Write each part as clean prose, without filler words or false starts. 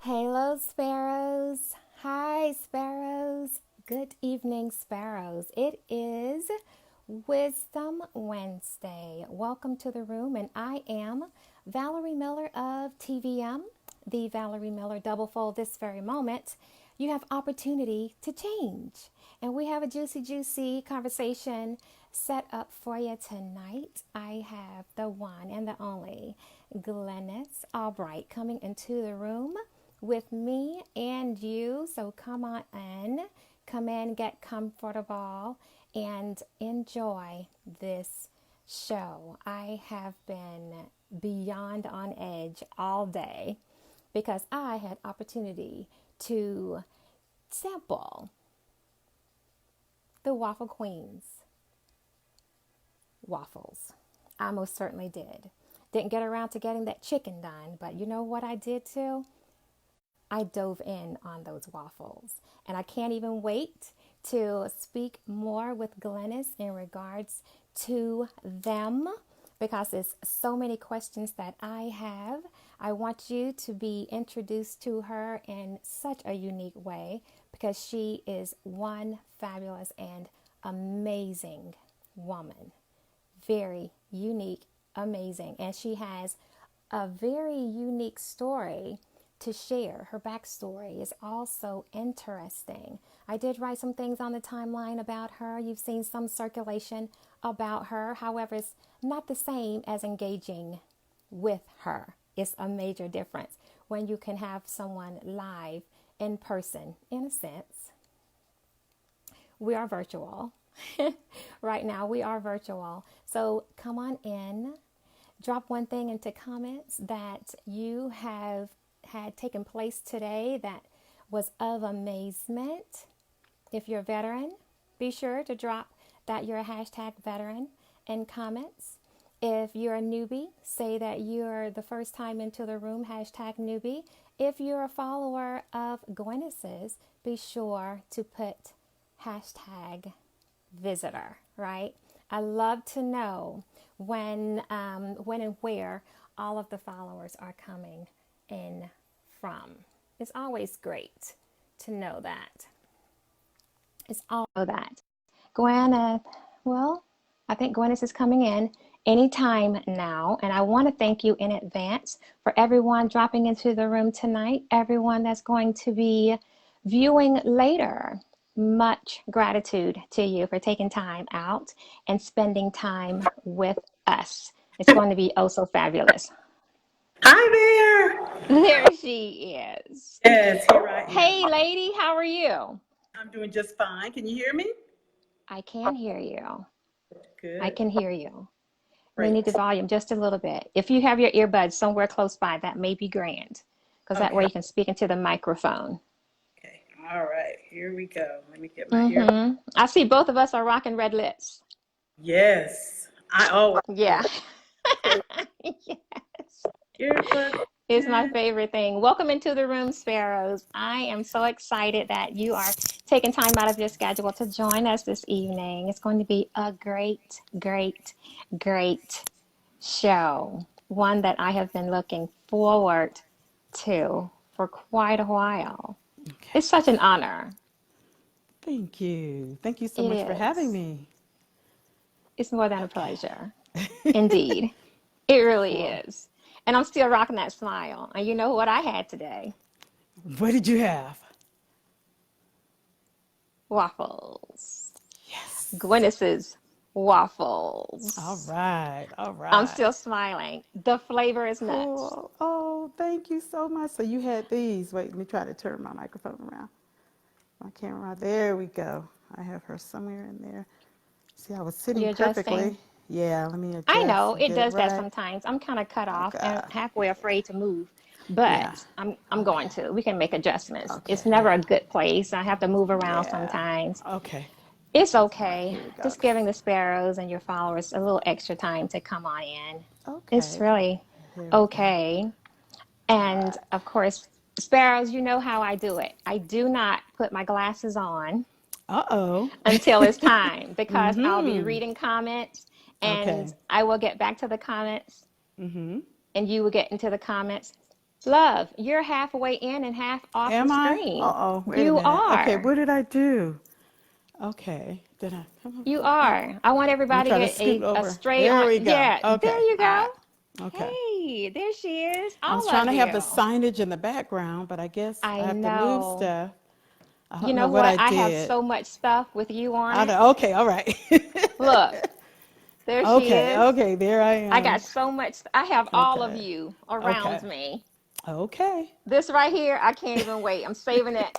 Hello, Sparrows. Hi, Sparrows. Good evening, Sparrows. It is Wisdom Wednesday. Welcome to the room, and I am Valerie Miller of TVM, the Valerie Miller Double Fold. This very moment, you have opportunity to change. And we have a juicy conversation set up for you tonight. I have the one and the only Glynis Albright coming into the room with me and you. So come in, get comfortable, and enjoy this show. I have been beyond on edge all day because I had opportunity to sample the Waffle Queen's waffles. I most certainly did. Didn't get around to getting that chicken done, but you know what I did too? I dove in on those waffles, and I can't even wait to speak more with Glynis in regards to them because there's so many questions that I have. I want you to be introduced to her in such a unique way because she is one fabulous and amazing woman. Very unique, amazing, and she has a very unique story to share. Her backstory is also interesting. I did write some things on the timeline about her. You've seen some circulation about her. However, it's not the same as engaging with her. It's a major difference when you can have someone live in person, in a sense. We are virtual. Right now, we are virtual. So come on in. Drop one thing into comments that you have had taken place today that was of amazement. If you're a veteran, be sure to drop that you're a hashtag veteran in comments. If you're a newbie, say that you're the first time into the room, hashtag newbie. If you're a follower of Glynis's, be sure to put hashtag visitor, right? I love to know when and where all of the followers are coming in from. It's always great to know that. It's all that. Gwyneth, well, I think Gwyneth is coming in anytime now, and I want to thank you in advance for everyone dropping into the room tonight, everyone that's going to be viewing later. Much gratitude to you for taking time out and spending time with us. It's going to be oh so fabulous. Hi There she is. there. Yes, here I am. Hey, lady, how are you? I'm doing just fine. Can you hear me? I can hear you. I Good. can hear you. We Great. need the volume just a little bit. If you have your earbuds somewhere close by, that may be grand, because that way Okay. you can speak into the microphone. Okay. All right. Here we go. Let me get my ear. I see both of us are rocking red lips. Yes. I always Yeah. do. Okay. Yes. Earbuds It's my in. favorite thing. Welcome into the room, Sparrows. I am so excited that you are taking time out of your schedule to join us this evening. It's going to be a great show. One that I have been looking forward to for quite a while. Okay. It's such an honor. Thank you. Thank you so It much for having is. me. It's more than a pleasure. Okay. Indeed. It really Well, is. And I'm still rocking that smile. And you know what I had today? what did you have? Waffles. Yes. Gwyneth's All waffles. right. All I'm right. still smiling. The flavor is nuts. Cool. Oh, thank you so much. So you had these. Wait, let me try to turn my microphone around. My camera. There we go. I have her somewhere in there. See, I was sitting You're adjusting. perfectly. Yeah, let me I adjust know and it get it does that right. sometimes. I'm kind of cut off and Okay. halfway afraid to move, Yeah. but I'm going Okay. to. We can make adjustments. Okay. It's never a good place. I have to move around Yeah. sometimes. Okay. It's All right, okay. here we go. Just giving the sparrows and your followers a little extra time to come on in. It's Okay. really Here we go. okay. All And right. of course, sparrows, you know how I do it. I do not put my glasses on Uh-oh. until it's time because I'll be Mm-hmm. reading comments and Okay. I will get back to the comments Mm-hmm. and you will get into the comments Love, you're halfway in and half off the Am I? screen. Uh-oh, wait a You minute. Okay, are. what did I do? Okay, did I come You up? Let are. I want me everybody to try to get scoot a over. straight There on. we go. Yeah, there Okay, you all go. right. Okay. Hey, there she is. I was All trying of to have the you. signage in the background, but I guess I I have to move know. stuff. I You don't know know what what? I I have did. so much stuff with you on I it. don't, okay, all right. Look, there she Okay, is. okay, there I I got am. so much. I have all of Okay, you around okay, me. okay. This right here, I can't even wait. I'm saving it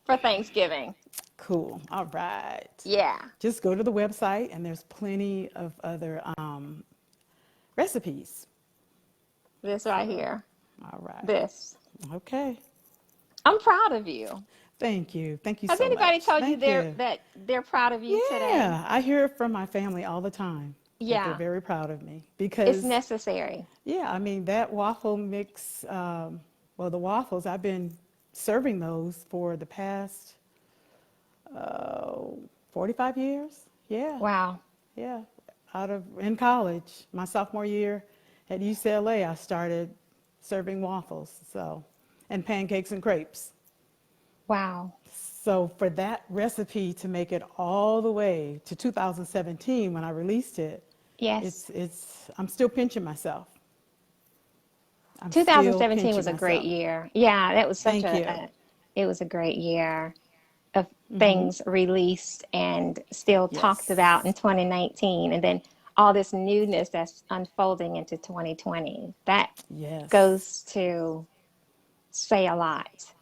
for Thanksgiving. Cool. All right. Yeah, Just go to the website, and there's plenty of other recipes. this right So, here. all right. This. Okay. I'm proud of you. Thank you. Thank you Has so anybody much. told you Thank you. that they're proud of you today? Yeah, I hear it from my family all the time that they're Yeah, very proud of me it's because, necessary. yeah, I mean, that waffle mix, well, the waffles, I've been serving those for the past uh, 45 years. Yeah, Wow. yeah. In college, my sophomore year at UCLA, I started serving waffles, so, and pancakes and crepes. Wow. So for that recipe to make it all the way to 2017 when I released it, Yes. I'm still pinching myself. I'm still 2017 pinching was a great myself. year. Yeah, that was such Thank you. it was a great year of things released and still talked about in Yes. 2019. And then all this newness that's unfolding into 2020. That Yes. goes to say a lot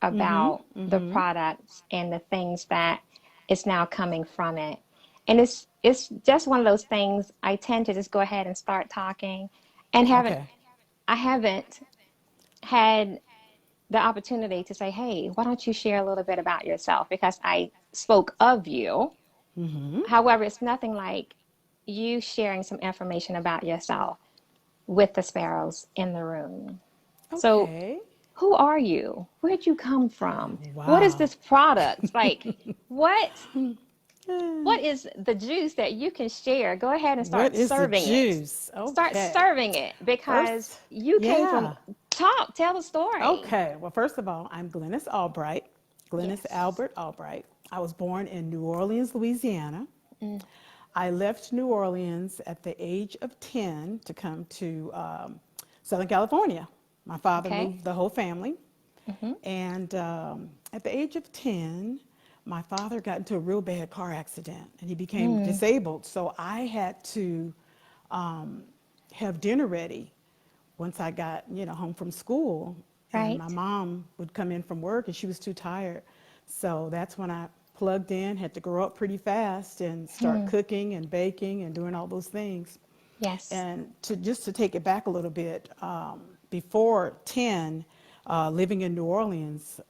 about the products and the things that is now coming from it. And it's just one of those things I tend to just go ahead and start talking and haven't Okay. I haven't had the opportunity to say, hey, why don't you share a little bit about yourself? Because I spoke of you. However, it's nothing like you sharing some information about yourself with the sparrows in the room. So, Okay. who are you? Where'd you come from? What is Wow. this product? Like, what Eh, what is the juice that you can share? Go ahead and What start is the serving it. juice? Start Okay. serving it because First, you came from yeah. talk, tell the story. Okay. Well, first of all, I'm Glynis Albright, Glynis Yes. Albert Albright. I was born in New Orleans, Louisiana. Mm, I left New Orleans at the age of 10 to come to Southern California. My father okay. moved the whole family. Hmm. And at the age of 10, my father got into a real bad car accident and he became Mm, disabled. So I had to um, have dinner ready once I got, home from school. And my right. mom would come in from work and she was too tired. So that's when I plugged in, had to grow up pretty fast and start Hmm. cooking and baking and doing all those things. Yes. And to take it back a little bit, before 10, living in New Orleans,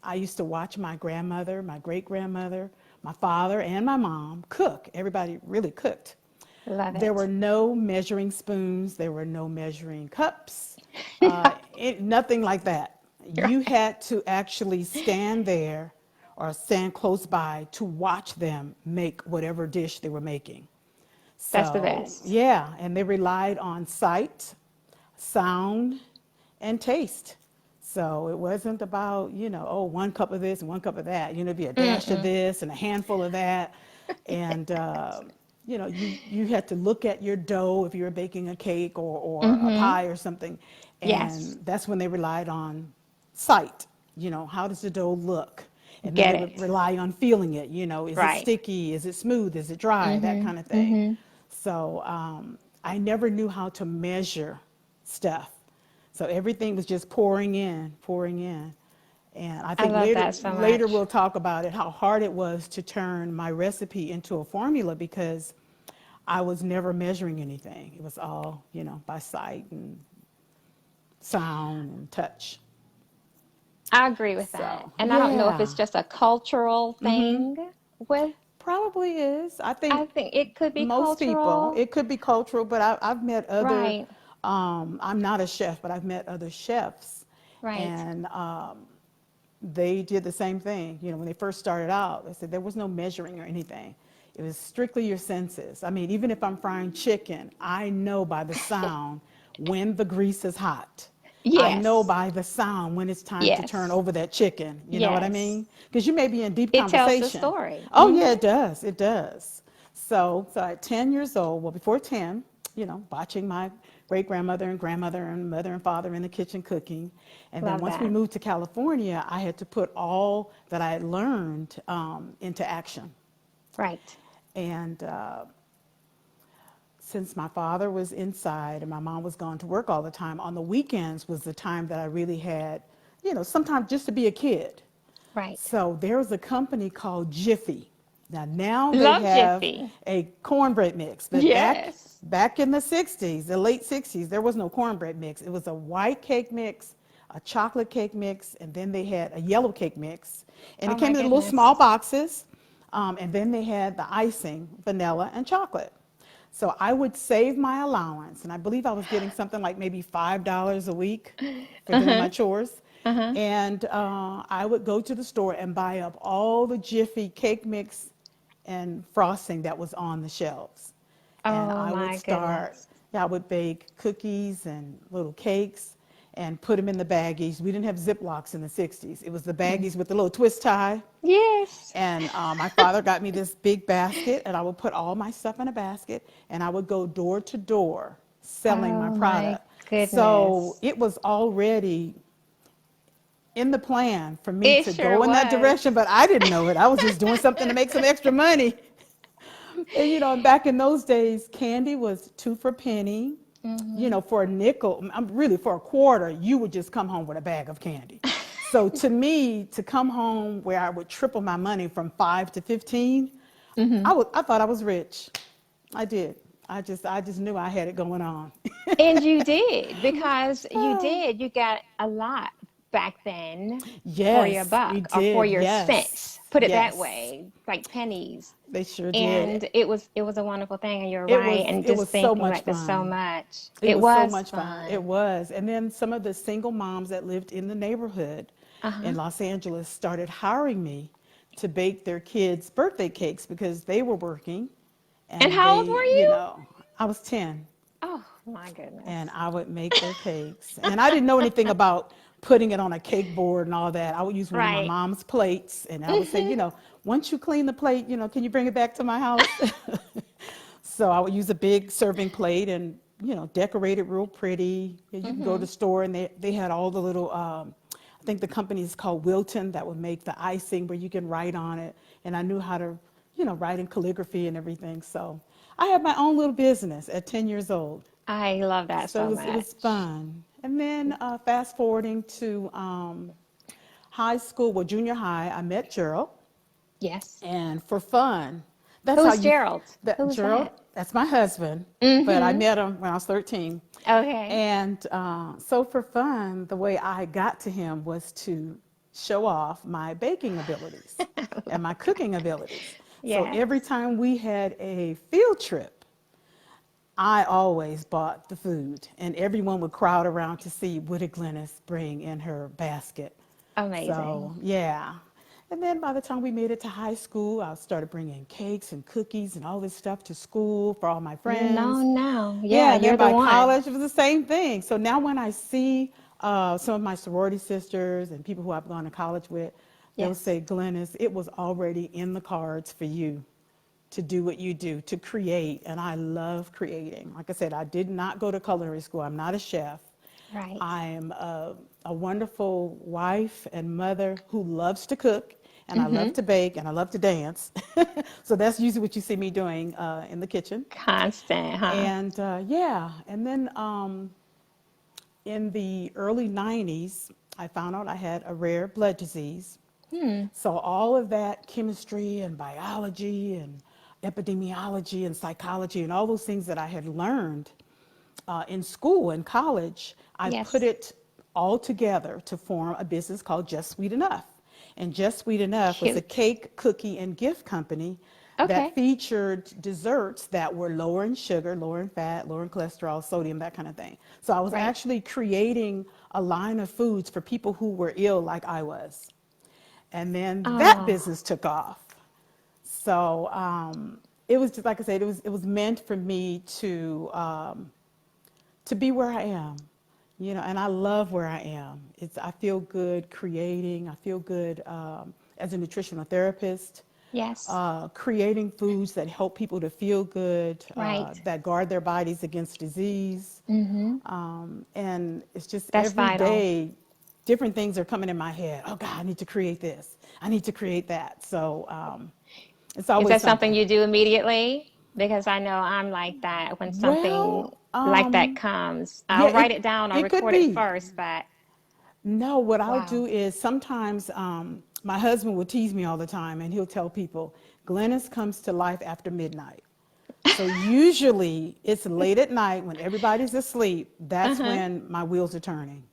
I used to watch my grandmother, my great grandmother, my father, and my mom cook. Everybody really cooked. Love There were it. no measuring spoons, there were no measuring cups, nothing like that. You Right. had to actually stand there or stand close by to watch them make whatever dish they were making. That's the So, best. yeah, and they relied on sight, sound, and taste. So it wasn't about, oh, 1 cup of this and 1 cup of that. It'd be a dash of Mm-mm. this and a handful of that. And, you had to look at your dough if you were baking a cake or a Mm-hmm. pie or something. Yes. And that's when they relied on sight. How does the dough look? And then Get they would it. rely on feeling it. Is it Right. sticky? Is it smooth? Is it dry? That Mm-hmm. kind of thing. Mm-hmm. So I never knew how to measure stuff. So everything was just pouring in, pouring in. And I I think love later that so later much. we'll talk about it, how hard it was to turn my recipe into a formula because I was never measuring anything. It was all, by sight and sound and touch. I agree with that. So, And I don't know if it's yeah, just a cultural thing with, probably is. I I think think it could be most people, cultural. it could be cultural, but I've met other, Right. I'm not a chef, but I've met other chefs, Right. and they did the same thing. When they first started out, they said there was no measuring or anything. It was strictly your senses. I mean, even if I'm frying chicken, I know by the sound when the grease is hot. I know Yes. by the sound when it's time to turn Yes. over that chicken. You know what I Yes. mean? Because you may be in deep It tells the conversation. story. Oh yeah, it does. It does. So at 10 years old, well, before 10, watching my great grandmother and grandmother and mother and father in the kitchen cooking. And then Love once we that. moved to California, I had to put all that I had learned into action. Right. And since my father was inside and my mom was gone to work all the time, on the weekends was the time that I really had, sometimes just to be a kid. Right. So there was a company called Jiffy. Now they Love have Jiffy. a cornbread mix, but Yes. back in the 60s, the late 60s, there was no cornbread mix. It was a white cake mix, a chocolate cake mix, and then they had a yellow cake mix. And Oh it my came in little small goodness. boxes, and then they had the icing, vanilla and chocolate. So I would save my allowance, and I believe I was getting something like maybe $5 a week for doing my chores. Uh-huh. And I would go to the store and buy up all the Jiffy cake mix and frosting that was on the shelves. And Oh I would my start, goodness. yeah, I would bake cookies and little cakes and put them in the baggies. We didn't have Ziplocs in the 60s. It was the baggies with the little twist tie. Yes. And my father got me this big basket, and I would put all my stuff in a basket, and I would go door to door selling my Oh my product. So goodness. it was already in the plan for me It to sure go in that direction, was. but I didn't know it. I was just doing something to make some extra money. And back in those days, candy was two for a penny. Mm-hmm. For a nickel, really for a quarter, you would just come home with a bag of candy. So to me, to come home where I would triple my money from 5 to 15, Mm-hmm. I thought I was rich. I did. I just knew I had it going on. And you did, because you Oh, did. You got a lot back then for your yes, we buck or for did. your Yes, cents. Put it that yes, way, like pennies. they sure did. And it was a wonderful thing, and you're It right. was And it just was so thinking much back to so fun. much. It It was so was much fun. It fun. was. And then some of the single moms that lived in the neighborhood Uh-huh. in Los Angeles started hiring me to bake their kids' birthday cakes because they were working. And And how old were you? I was 10, Oh my and goodness. I would make their cakes. And I didn't know anything about putting it on a cake board and all that. I would use one of my Right. mom's plates, and I would say, Mm-hmm. once you clean the plate, can you bring it back to my house? So I would use a big serving plate and, decorate it real pretty. And you can go to Mm-hmm. the store and they had all the little, I think the company is called Wilton that would make the icing where you can write on it. And I knew how to, write in calligraphy and everything. So I had my own little business at 10 years old. I love that So so it was much. fun. And then fast forwarding to high school, well, junior high, I met Gerald. Yes. And for fun, that's how Who's you, Gerald? that Who's Gerald, that? that's my husband, but I Mm-hmm. met him when I was 13. Okay. And so for fun, the way I got to him was to show off my baking abilities and my cooking abilities. So every Yes. time we had a field trip, I always bought the food, and everyone would crowd around to see what did Glynis bring in her basket. Amazing. So, yeah. And then by the time we made it to high school, I started bringing cakes and cookies and all this stuff to school for all my You know friends. now. Yeah, Yeah, and then you're the by one. college, it was the same thing. So now when I see some of my sorority sisters and people who I've gone to college with, they'll Yes. say, Glennis, it was already in the cards for you to do what you do, to create. And I love creating. Like I said, I did not go to culinary school. I'm not a chef. Right. I am a wonderful wife and mother who loves to cook, and I Mm-hmm. love to bake, and I love to dance. So that's usually what you see me doing in the kitchen. Constant, huh? And yeah, and then in the early 90s, I found out I had a rare blood disease. Hmm. So all of that chemistry and biology and epidemiology and psychology and all those things that I had learned in school and college, I put Yes. it all together to form a business called Just Sweet Enough. And Just Sweet Enough was a Cute. cake, cookie, and gift company that Okay. featured desserts that were lower in sugar, lower in fat, lower in cholesterol, sodium, that kind of thing. So I was Right. actually creating a line of foods for people who were ill like I was. And then that Oh, business took off. So it was just like I said, it was meant for me to be where I am, You know, and I love where I am. I feel good creating. I feel good as a nutritional therapist, Yes. creating foods that help people to feel good, Right. that guard their bodies against disease. Mm-hmm. And it's just That's every vital. day, different things are coming in my head. Oh God, I need to create this. I need to create that. So it's Is always that something something. you do immediately? Because I know I'm like that. When something Well, like that comes, yeah, I'll write it down or it could record it be. first, but No, what I'll wow. do is sometimes my husband will tease me all the time, and he'll tell people, Glynis comes to life after midnight. So usually it's late at night when everybody's asleep. That's Uh-huh. when my wheels are turning.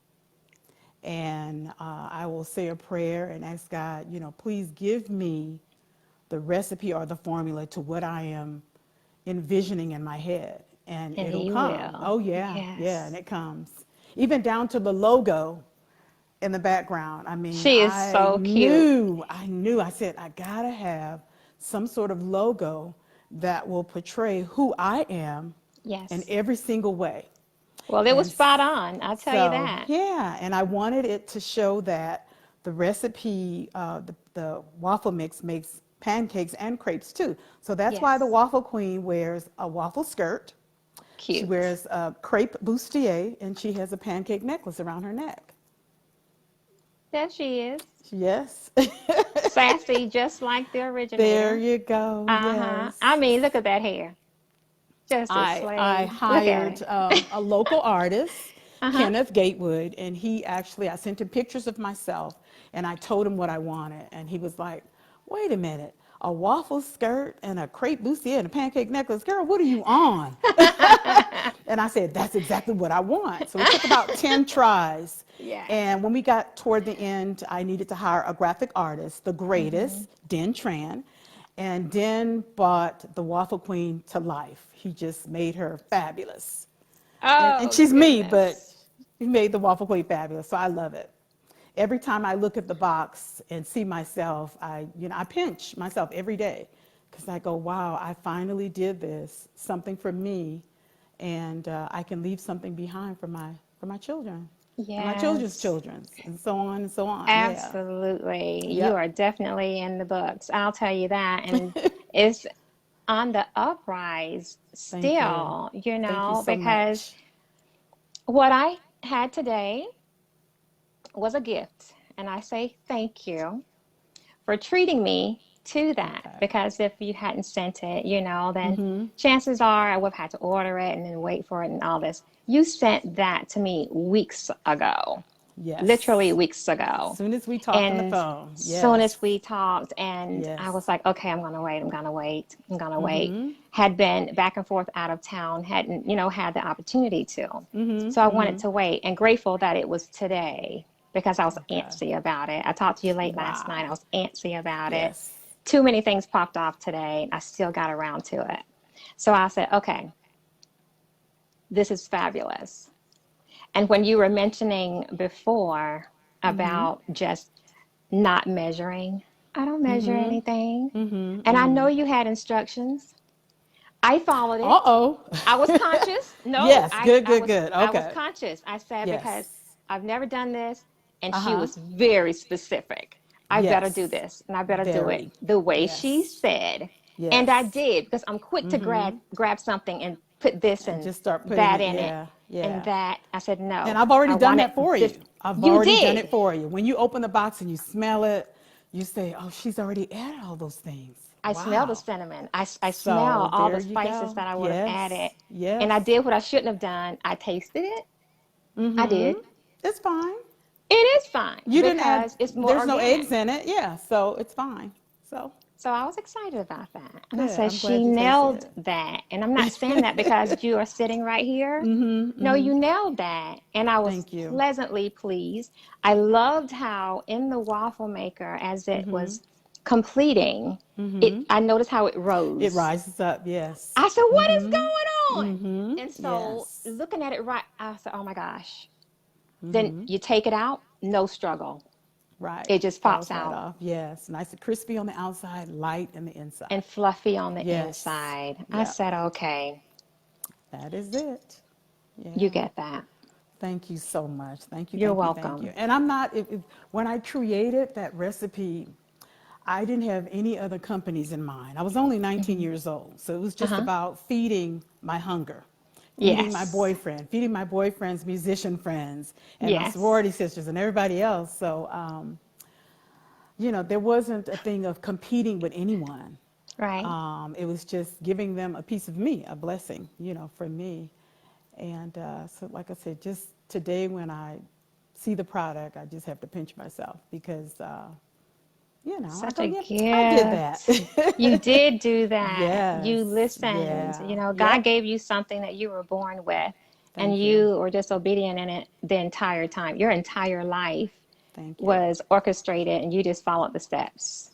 And I will say a prayer and ask God, you know, please give me the recipe or the formula to what I am envisioning in my head. And And it'll he come. will. Oh, yeah, yeah, and Yes. it comes. Even down to the logo in the background. I mean, She is so cute. I said, I gotta have some sort of logo that will portray who I am in Yes. every single way. Well, it was And spot on. I'll tell you so, that. yeah, and I wanted it to show that the recipe, the waffle mix makes pancakes and crepes too. So that's why the Yes. waffle queen wears a waffle skirt. She Cute. wears a crepe bustier, and she has a pancake necklace around her neck. There she is. Yes. Sassy, just like the There originator. you go. Uh-huh. I Yes. mean, look at that hair. Just a I slave. Look at hired it. a local artist, Uh-huh. Kenneth Gatewood, and I sent him pictures of myself, and I told him what I wanted, and he was like, "Wait a minute, a waffle skirt and a crepe bustier and a pancake necklace, girl, what are you on?" And I said, "That's exactly what I want." So it took about 10 tries. Yes. And when we got toward the end, I needed to hire a graphic artist, the Mm-hmm. greatest, Den Tran. And Den brought the Waffle Queen to life. He just made her fabulous. And Oh, she's me, but goodness. he made the Waffle Queen fabulous. So I love it. Every time I look at the box and see myself, I pinch myself every day because I go, wow, I finally did this, something for me, and I can leave something behind for my children and my children's Yes. children, and so on and so on. Yeah. Absolutely. You Yep. are definitely in the books. I'll tell you that. And it's on the uprise Thank you. still, Thank you so because much. what I had today was a gift. And I say thank you for treating me to that. Okay. Because if you hadn't sent it, then chances are I would have had to order it and then wait for it and all this. You sent that to me weeks ago, literally Yes. weeks As ago. soon as we talked on the And phone. soon Yes. as we talked, and I Yes. was like, okay, I'm gonna wait, I'm gonna wait, I'm gonna wait. Had been back and forth out of town, hadn't, had the opportunity to. So I wanted to wait and grateful that it was today because I was Okay. antsy about it. I talked to you late last night. I Wow. was antsy about it. Yes. Too many things popped off today. I still got around to it. So I said, okay, this is fabulous. And when you were mentioning before about just not measuring, I don't measure anything. And I know you had instructions. I followed it. Uh-oh. I was conscious. No, Yes. Good, I good, was good. I was Okay. conscious. I said because Yes. I've never done this, and she Uh-huh. was very specific. I better do Yes. this, and I better do it Very. the way she Yes. said. And I Yes. did because I'm quick to grab something and put this And and just start putting that it. in it Yeah. and Yeah. that. I said And no. I've I already done want it that for this. you. I've You already done it did. for you. When you open the box and you smell it, you say, oh, she's already added all those things. I smell the Wow. cinnamon. I smell So all there the you spices go. that I would have Yes. added. And Yes. I did what I shouldn't have done. I tasted it. I did. It's fine. It is fine You didn't add, because it's more there's no eggs organic. in it. Yeah. So it's fine. So So I was excited about that. And I good. said, I'm she glad you tasted nailed it. that. And I'm not saying that because you are sitting right here. No, you nailed that. And I was Thank you. pleasantly pleased. I loved how in the waffle maker, as it was completing, I noticed how it It rose. rises up. Yes. I said, what is going on? And so Yes. looking at it right, I said, oh my gosh. Then you take it out, no struggle. Right. It just pops Falls right out off. Yes. Nice and crispy on the outside, light in the inside. and fluffy on the Yes. inside. I Yep. said, okay, That is it. you Yeah. get that. Thank you so much. Thank you, You're thank you, thank you. welcome. And I'm not, when I created that recipe, I didn't have any other companies in mind. I was only 19 years old, so it was just Uh-huh. about feeding my hunger, feeding my Yes. boyfriend, feeding my boyfriend's musician friends, and my Yes. sorority sisters, and everybody else. So, there wasn't a thing of competing with anyone. Right. It was just giving them a piece of me, a blessing, for me. And so, like I said, just today when I see the product, I just have to pinch myself because, I Such go, a yeah, I did that. gift. You did do that. You Yes, listened. yeah, God yep. gave you something that you were born with, and Thank you, you were disobedient in it the entire time. Your entire life thank you, was orchestrated, and you just followed the steps.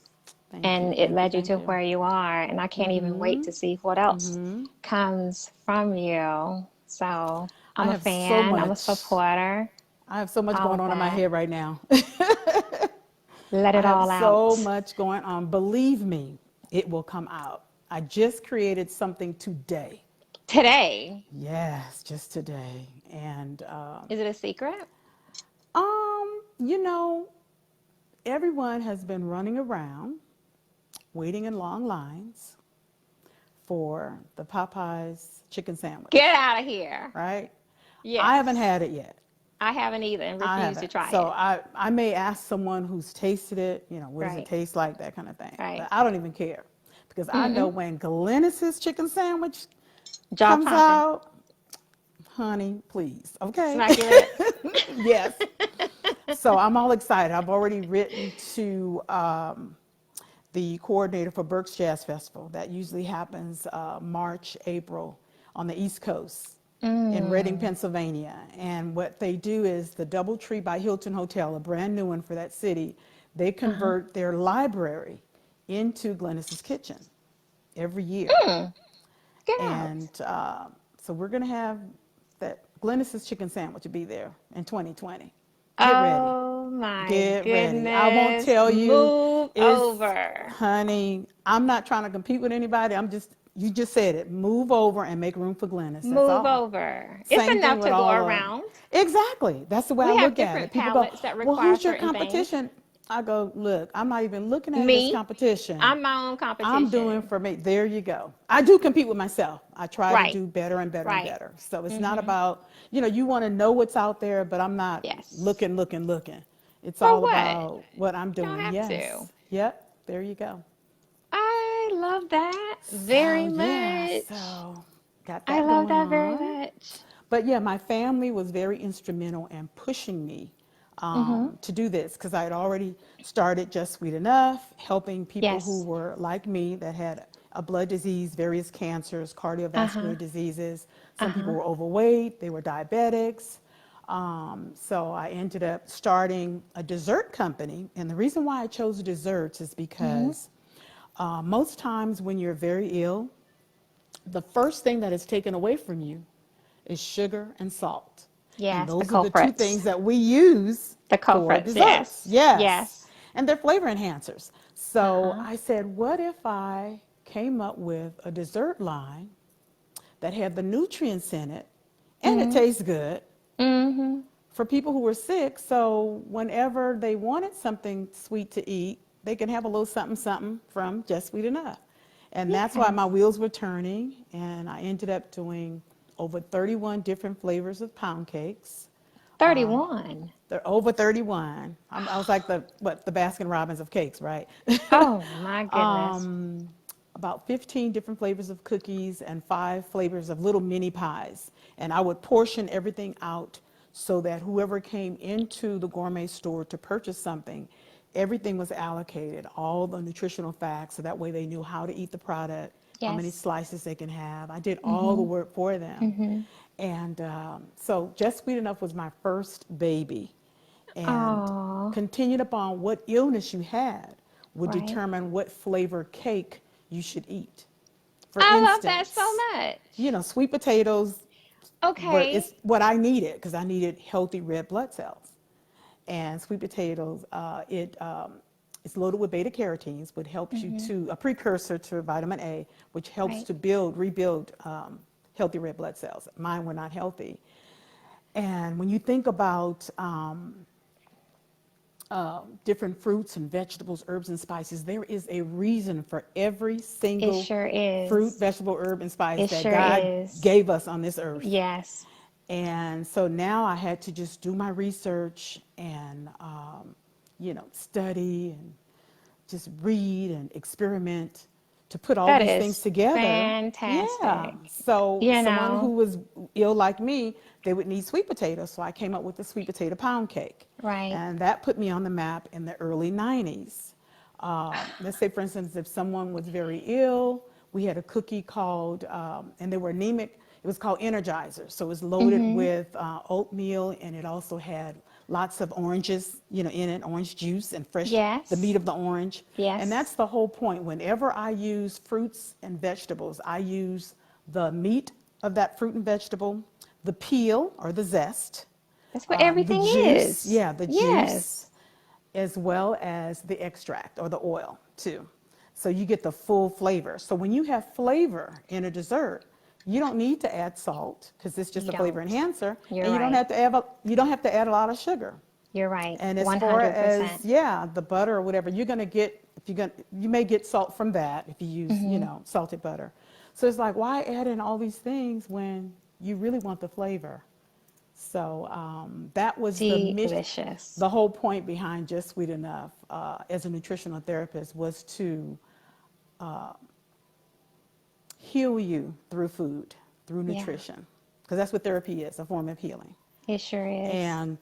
thank you, And it thank you, led you thank to you. where you are. And I can't even wait to see what else comes from you. So I I'm a have so fan, I'm a much, supporter, I have so much all going of on in my that. head right now. Let I it have all so out. much going on. Believe me, it will come out. I just created something today. Today, Yes, just today. And, is it a secret? um, you know, everyone has been running around waiting in long lines for the Popeyes chicken Get sandwich, out of here. right? I haven't Yes. had it yet. I haven't either and I refuse to haven't. try So it. I may ask someone who's tasted it, what does it Right. taste like, that kind of thing. But Right. I don't even care because I know Mm-mm. when Glynis's chicken sandwich Jaw comes popping. out, honey, please, okay? Smack your lips. Yes. So I'm all excited. I've already written to the coordinator for Berks Jazz Festival. That usually happens March, April on the East Coast in Reading, Mm. Pennsylvania. And what they do is the Doubletree by Hilton Hotel, a brand new one for that city, they Uh-huh. convert their library into Glennis's Kitchen every year. Mm. Get out. And so we're going to have that Glennis's chicken sandwich will be there in 2020. Get ready. Oh my Get ready. I won't goodness. tell you. Move It's, over. honey, I'm not trying to compete with anybody. You just said it. Move over and make room for Glennis. That's Move all. over. It's Same thing enough with to go all the, around. exactly. That's the way I We have look at it. different People go, palettes that well, require who's your certain things. competition? I go, look, I'm not even looking at it as Me, competition. I'm my own I'm doing competition. for me. There you go. I do compete with myself. I try to Right. do better and better and Right. better. So it's not Mm-hmm. about, you want to know what's out there, but I'm not Yes. looking. It's For all what? about what I'm You don't doing. have to. Yes. Yep. There you go. I love that So, very yeah. much. So, got I that love going that very on. much. But yeah, my family was very instrumental in pushing me Mm-hmm. to do this because I had already started Just Sweet Enough, helping people who Yes. were like me that had a blood disease, various cancers, Uh-huh. cardiovascular diseases. Some people Uh-huh. were overweight, they were diabetics. So I ended up starting a dessert company. And the reason why I chose desserts is Mm-hmm. because most times when you're very ill, the first thing that is taken away from you is sugar and salt. And Yes, the those are the two culprits. things that we use The for culprits, desserts. yes. Yes. Yes. And they're flavor enhancers. So Uh-huh. I said, what if I came up with a dessert line that had the nutrients in it and it Mm-hmm. tastes good Mm-hmm. for people who were sick? So whenever they wanted something sweet to eat, they can have a little something something from Just Sweet Enough. And that's why my Yes. wheels were turning, and I ended up doing over 31 different flavors of pound cakes. 31. They're over 31. I was like the Baskin Robbins of cakes, right? Oh my goodness. About 15 different flavors of cookies and 5 flavors of little mini pies. And I would portion everything out so that whoever came into the gourmet store to purchase something, everything was allocated, all the nutritional facts, so that way they knew how to eat the product, how many Yes. slices they can have. I did all the Mm-hmm. work for them. Mm-hmm. And so Just Sweet Enough was my first baby. And Oh, continued upon what illness you had would right. determine what flavor cake you should eat. For I love that so instance, much. sweet potatoes Okay. it's what I needed because I needed healthy red blood cells. And sweet potatoes, it's loaded with beta carotenes, which helps you Mm-hmm. a precursor to vitamin A, which helps Right. to rebuild healthy red blood cells. Mine were not healthy. And when you think about different fruits and vegetables, herbs and spices, there is a reason for every It single sure fruit, is. vegetable, herb, and spice It that sure God is. gave us on this earth. Yes. And so now I had to just do my research and, study and just read and experiment to put all That these things is together. Yeah. fantastic. So You someone who know, was ill like me, they would need sweet potatoes. So I came up with the sweet potato pound cake. right. And that put me on the map in the early 90s. Let's say, for instance, if someone was very ill, we had a cookie called, and they were anemic, it was called Energizer. So it was loaded Mm-hmm. with oatmeal, and it also had lots of oranges, in it, orange juice and fresh, the meat Yes. of the orange. And Yes. that's the whole point. Whenever I use fruits and vegetables, I use the meat of that fruit and vegetable, the peel or the zest, That's what the everything juice, is. yeah, the juice, Yes. as well as the extract or the oil too. So you get the full flavor. So when you have flavor in a dessert, you don't need to add salt because it's just You a flavor don't. enhancer, You're and right. you don't have to add a lot of sugar. You're right. And as far as 100%. the butter or whatever, you're gonna get if you're gonna you may get salt from that if you use Mm-hmm. salted butter. So it's like why add in all these things when you really want the flavor? So that was the mission. Delicious. The whole point behind Just Sweet Enough as a nutritional therapist was to heal you through food, through Yeah. nutrition, because that's what therapy is, a form of healing. It sure is. And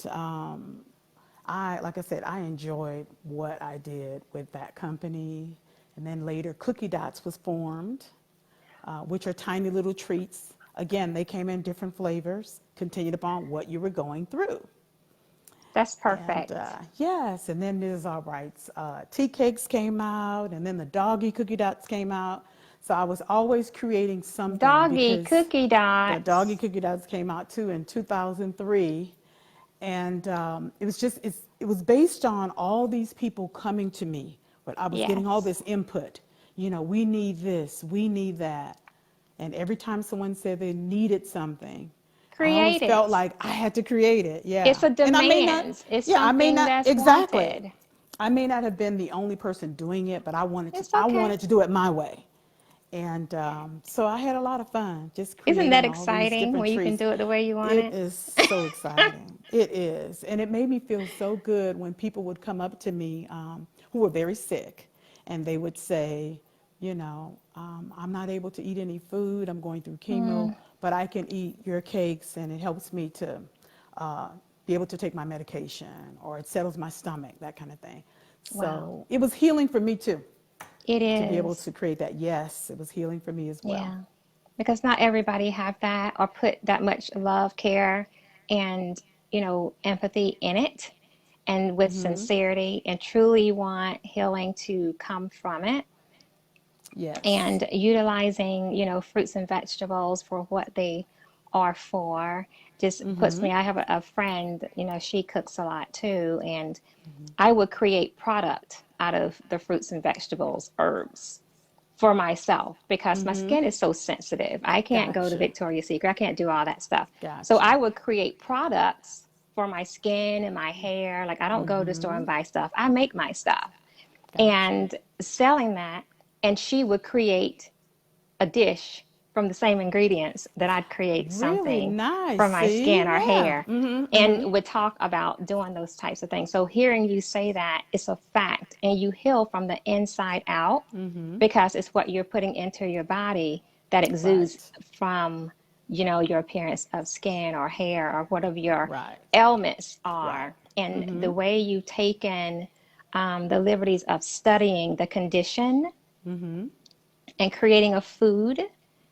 like I said, I enjoyed what I did with that company. And then later, Cookie Dots was formed, which are tiny little treats. Again, they came in different flavors, continued upon what you were going through. That's And perfect. yes, and then Glynis Albright's tea cakes came out, and then the doggy Cookie Dots came out. So I was always creating something Doggy because cookie the doggy dots. Cookie Dots came out too in 2003. And it was based on all these people coming to me, but I was getting all Yes. this input. We need this, we need that. And every time someone said they needed something, I always Create felt it. like I had to create it. It's Yeah. a And I may not, demand. It's yeah, I may something not, that's exactly. wanted. I may not have been the only person doing it, but It's I okay. wanted to do it my way. And so I had a lot of fun just Isn't that creating all these exciting different when you can treats. do it the way you want It it? is so exciting. It is. And it made me feel so good when people would come up to me who were very sick and they would say, I'm not able to eat any food. I'm going through chemo, but I can eat your cakes and it helps me to be able to take my medication or it settles my stomach, that kind of thing. Wow. So it was healing for me too It to be able is. to create that. Yes, it was healing for me as well. Yeah. Because not everybody have that or put that much love, care, and, empathy in it and with sincerity and truly want healing to come from it. Yes. And utilizing, fruits and vegetables for what they are for just puts me. I have a friend, she cooks a lot too, and I would create product out of the fruits and vegetables, herbs for myself because my skin is so sensitive. I can't go to Gotcha. Victoria's Secret. I can't do all that stuff. So Gotcha. I would create products for my skin and my hair. Like I don't go to the store and buy stuff. I make my stuff Gotcha. and selling that. And she would create a dish from the same ingredients that I'd create Really something nice. for my skin See? or Yeah. hair and would talk about doing those types of things. So hearing you say that, it's a fact and you heal from the inside out because it's what you're putting into your body that exudes Right. from, your appearance of skin or hair or whatever your Right. ailments Right. are. And the way you've taken the liberties of studying the condition and creating a food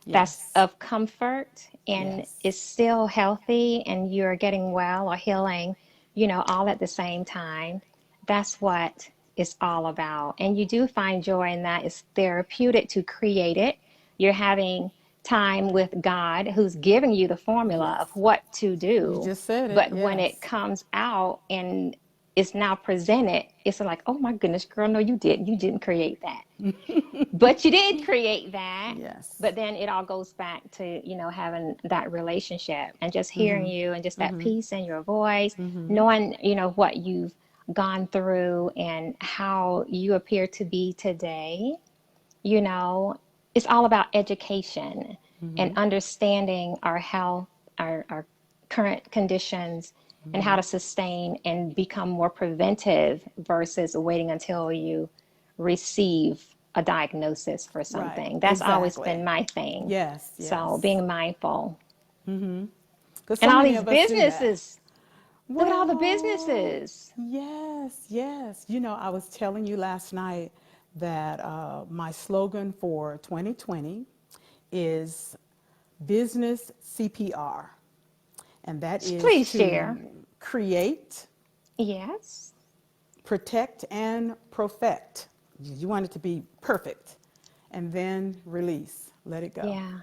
that's Yes. of comfort and Yes. is still healthy and you're getting well or healing, all at the same time. That's what it's all about. And you do find joy in that. It's therapeutic to create it. You're having time with God who's giving you the formula Yes. of what to You do. just said it. But when it Yes. comes out and it's now presented, it's like, oh my goodness, girl, no, you didn't. You didn't create that. But you did create that. Yes. But then it all goes back to, having that relationship and just hearing you and just that peace in your voice, knowing, what you've gone through and how you appear to be today. It's all about education and understanding our health, our current conditions, and how to sustain and become more preventive versus waiting until you receive a diagnosis for Right. something. That's always Exactly. been my thing. Yes. So Yes. being mindful. Because And so all many these of us do that. businesses. Look at all the Well, businesses. yes, yes. I was telling you last night that my slogan for 2020 is business CPR, and that is Please share. to create, Yes. protect, and perfect. You want it to be perfect, and then release, let it go. Yeah.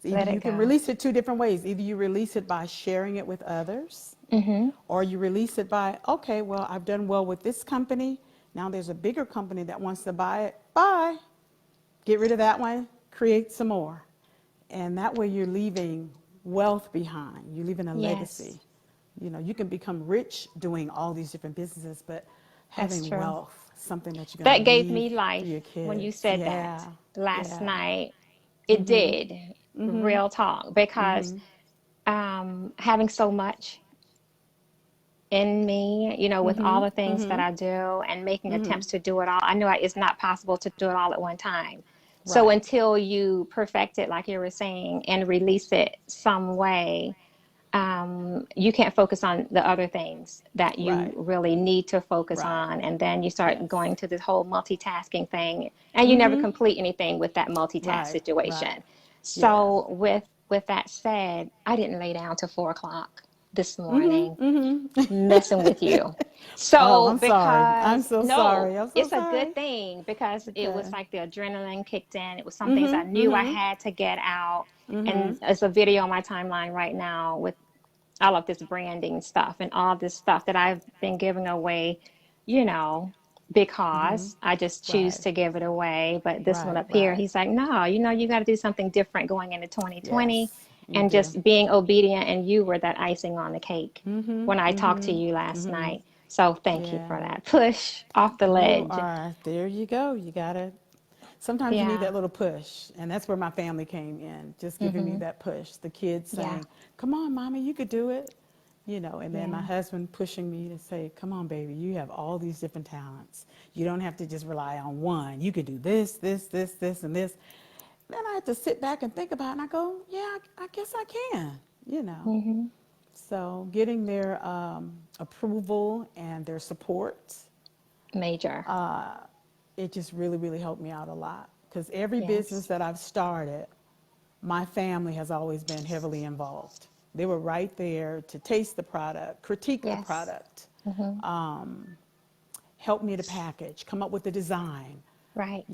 So either Let you it can go. release it two different ways. Either you release it by sharing it with others, or you release it by, okay, well, I've done well with this company. Now there's a bigger company that wants to buy it. Bye. Get rid of that one, create some more. And that way you're leaving wealth behind. You're leaving a Yes. legacy. You can become rich doing all these different businesses, but That's having true. wealth, something that you're going That to gave leave me for life your when you kids. said that Yeah, last yeah. night. It did, real talk, because having so much in me, with all the things that I do and making attempts to do it all, I know it's not possible to do it all at one time. So Right, until you perfect it, like you were saying, and release it some way, you can't focus on the other things that you right, really need to focus right. on. And then you start Yes. going to this whole multitasking thing, and you never complete anything with that multitask Right, right. situation. Yeah. So with that said, I didn't lay down till 4 o'clock this morning messing with you. Oh, So I'm sorry. I'm because so no, sorry. I'm so it's a good sorry. thing because it was Okay. like the adrenaline kicked in. It was some things I knew I had to get out. And it's a video on my timeline right now with all of this branding stuff and all this stuff that I've been giving away, you know, because I just choose Right, to give it away. But this one right, up here, right. he's like, no, you got to do something different going into 2020 Yes, you and do. just being obedient. And you were that icing on the cake when I talked to you last night. So thank you Yeah. for that push off the You ledge. are, there you go. You gotta, sometimes you need Yeah. that little push. And that's where my family came in, just giving me that push. The kids Yeah. saying, come on, mommy, you could do it. And then my Yeah. husband pushing me to say, come on, baby, you have all these different talents. You don't have to just rely on one. You could do this, this, this, this, and this. Then I had to sit back and think about it, and I go, yeah, I guess I can. So getting their approval and their support, Major. it just really, really helped me out a lot. Because every business Yes. that I've started, my family has always been heavily involved. They were right there to taste the product, critique the Yes. product, help me to package, come up with the design. Right.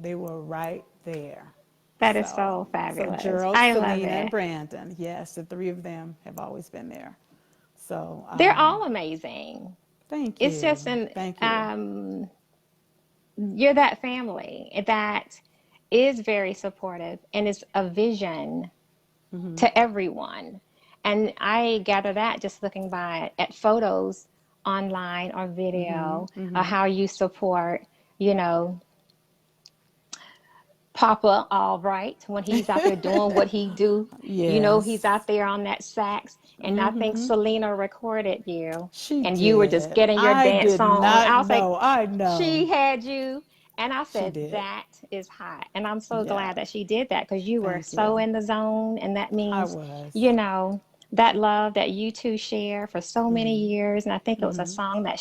They were right there. That is So, so so fabulous. Gerald, I love Selena, and it. Brandon, yes, the three of them have always been there. So, They're all amazing. thank It's you, just an thank you. you're that family that is very supportive and is a vision to everyone. And I gather that just looking by at photos online or video of how you support, you know, Papa Albright when he's out there doing what he do. He's Yes, out there on that sax. And I think Selena recorded you she and you were just did. getting your I dance did on. not I was like, know. I know she had you. And I she said, did. that is hot. And I'm so Yeah, glad that she did that because you were thank so you. in the zone. And that I means, was. you know, that love that you two share for so many years. And I think it was a song that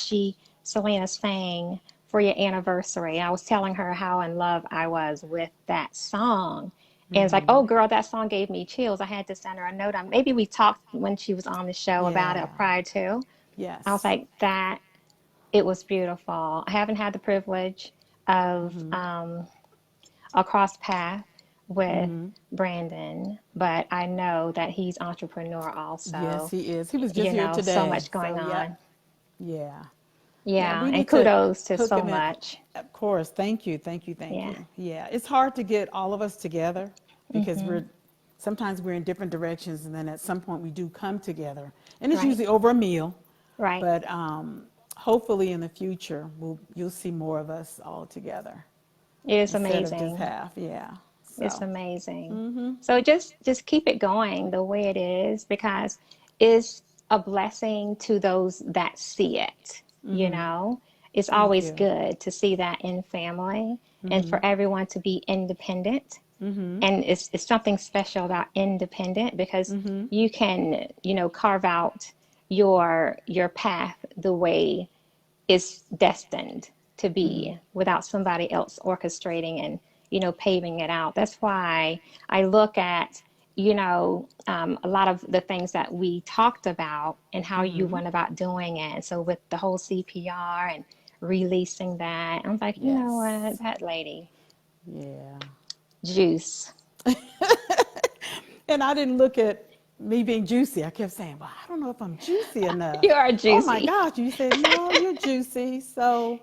Selena sang for your anniversary. I was telling her how in love I was with that song. And it's like, oh, girl, that song gave me chills. I had to send her a note. Maybe we talked when she was on the show about it or Yeah. prior to. I was Yes. like, it was beautiful. I haven't had the privilege of a cross path with Brandon, but I know that he's entrepreneur Yes, also. he is. He was just here So today. much going So, on. yep. Yeah. Yeah, Yeah, we and need to kudos to hook so them in. much. Of course. Thank you. Thank you. Thank Yeah. you. Yeah. It's hard to get all of us together because sometimes we're in different directions, and then at some point we do come together. And it's Right. usually over a meal, Right. but hopefully in the future you'll see more of us all together It is instead of just amazing. half. Yeah. It's So, amazing. So just keep it going the way it is because it's a blessing to those that see it, you know. It's thank always you. good to see that in family and for everyone to be independent. And it's something special about independent because you can, you know, carve out your path the way is destined to be without somebody else orchestrating and paving it out. That's why I look at a lot of the things that we talked about and how you went about doing it. So with the whole CPR and releasing that, I'm like, you know what, Yes. that lady, Yeah. juice. And I didn't look at me being juicy. I kept saying, well, I don't know if I'm juicy enough. You are Oh my juicy. gosh. You said, no, you're juicy. So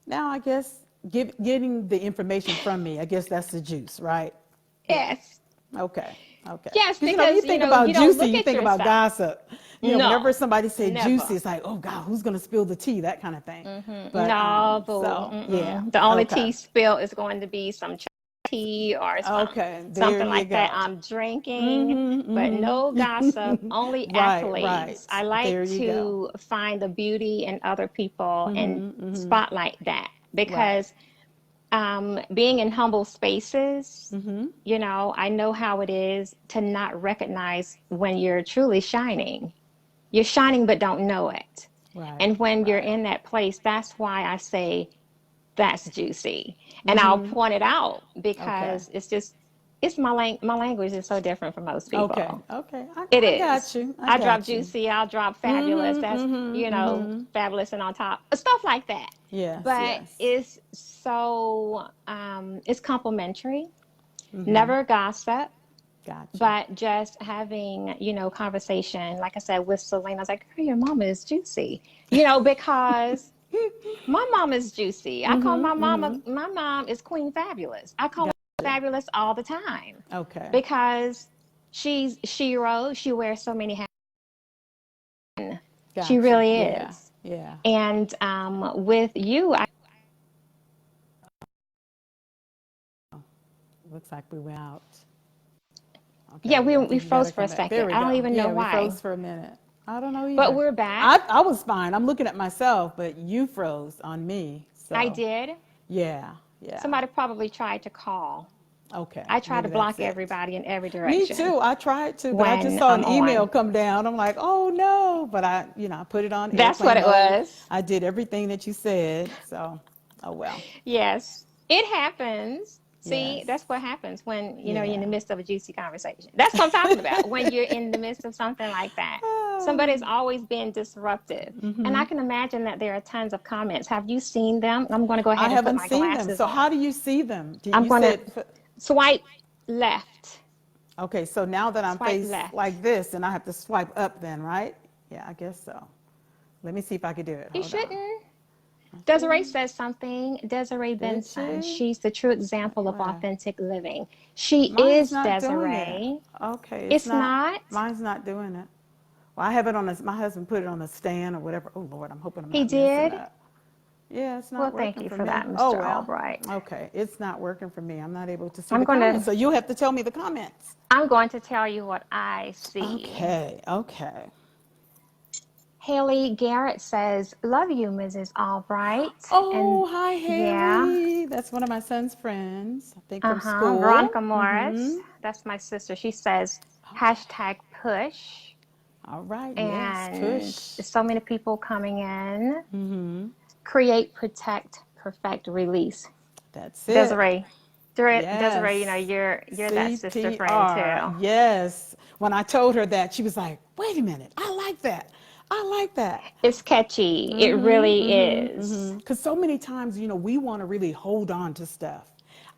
now I guess getting the information from me, I guess that's the juice, right? Yeah. Yes. Okay. Okay. Yes, Because, when you because think you about don't juicy, look you at think about yourself. gossip. Whenever No, somebody say juicy, never. it's like, oh God, who's going to spill the tea? That kind of thing. But, No, boo. yeah. The only Okay. tea spill is going to be some tea or Okay. There something you like that go. I'm drinking, but no gossip, only Right, right. accolades. I There like you go. to find the beauty in other people and spotlight that Right. because being in humble spaces, I know how it is to not recognize when you're truly shining. You're shining but don't know it. Right. And when you're Right. in that place, that's why I say that's juicy. And I'll point it out Okay. because it's my language is so different from most Okay. people. Okay. It I got is. you. I I drop got you. juicy, I'll drop fabulous. That's, fabulous and on top. Stuff like that. Yes. But Yes. it's so it's complimentary. Never gossip. Got you. But just having, conversation, like I said, with Selena, I was like, girl, your mama is juicy. Because my mom is juicy. I call my mom is Queen Fabulous. I call Got her you. Fabulous all the time Okay. because she's Shiro. She wears so many hats. She Got you. really Yeah. is. Yeah. And with you, Looks like we went out. yeah, Okay. I we think you got froze to for a come back. There second. we I don't go. even know Yeah, we why, froze for a minute. I don't know but either. we're back. I was fine. I'm looking at myself, but you froze on me. I So, did. yeah. Yeah. Somebody probably tried to call. Okay. I try to Maybe block that's it. everybody in every Me direction too. I tried to, but I just when saw an I'm email on. come down. I'm like, oh no. But I put it on That's what airplane it mode. was. I did everything that you said. So, oh well. Yes, it happens. See, Yes. that's what happens when you're in Yeah. the midst of a juicy conversation. That's what I'm talking about. When you're in the midst of something like that, somebody's always been disruptive, and I can imagine that there are tons of comments. Have you seen them? I'm going to go I ahead and put haven't my seen them. glasses So on. how do you see them? I'm You going to said, swipe left. okay, so now that I'm Swipe faced left. like this, and I have to swipe up then, right? Yeah, I guess so. Let me see if I can do it. You Hold on. shouldn't. Desiree says something. Desiree Did Benson. she? She's the true example of Where? authentic living. She Mine's is not doing it. Desiree. Okay, it's It's not. not. Mine's not doing it. Well, I have it on a, my husband put it on a stand or whatever. Oh Lord, I'm hoping I'm He not messing did. up. Yeah, it's Well, not thank working you for for me. that, Oh Mr. well. Albright. Okay, it's not working for me. I'm not able to see I'm the going comments. to So you have to tell me the comments. I'm going to tell you what I see. Okay, okay. Haley Garrett says, "Love you, Mrs. Albright." And Oh, hi yeah, Haley. That's one of my son's friends. I think from Veronica school. Morris, that's my sister. She says, Okay. hashtag push. All right. Yes. And Push. so many people coming in. Create, protect, perfect, release. That's it. Desiree, Desiree, Yes. you're that sister friend CPR. too. Yes. When I told her that, she was like, wait a minute. I like that. I like that. It's catchy. It really is. Because so many times, we want to really hold on to stuff.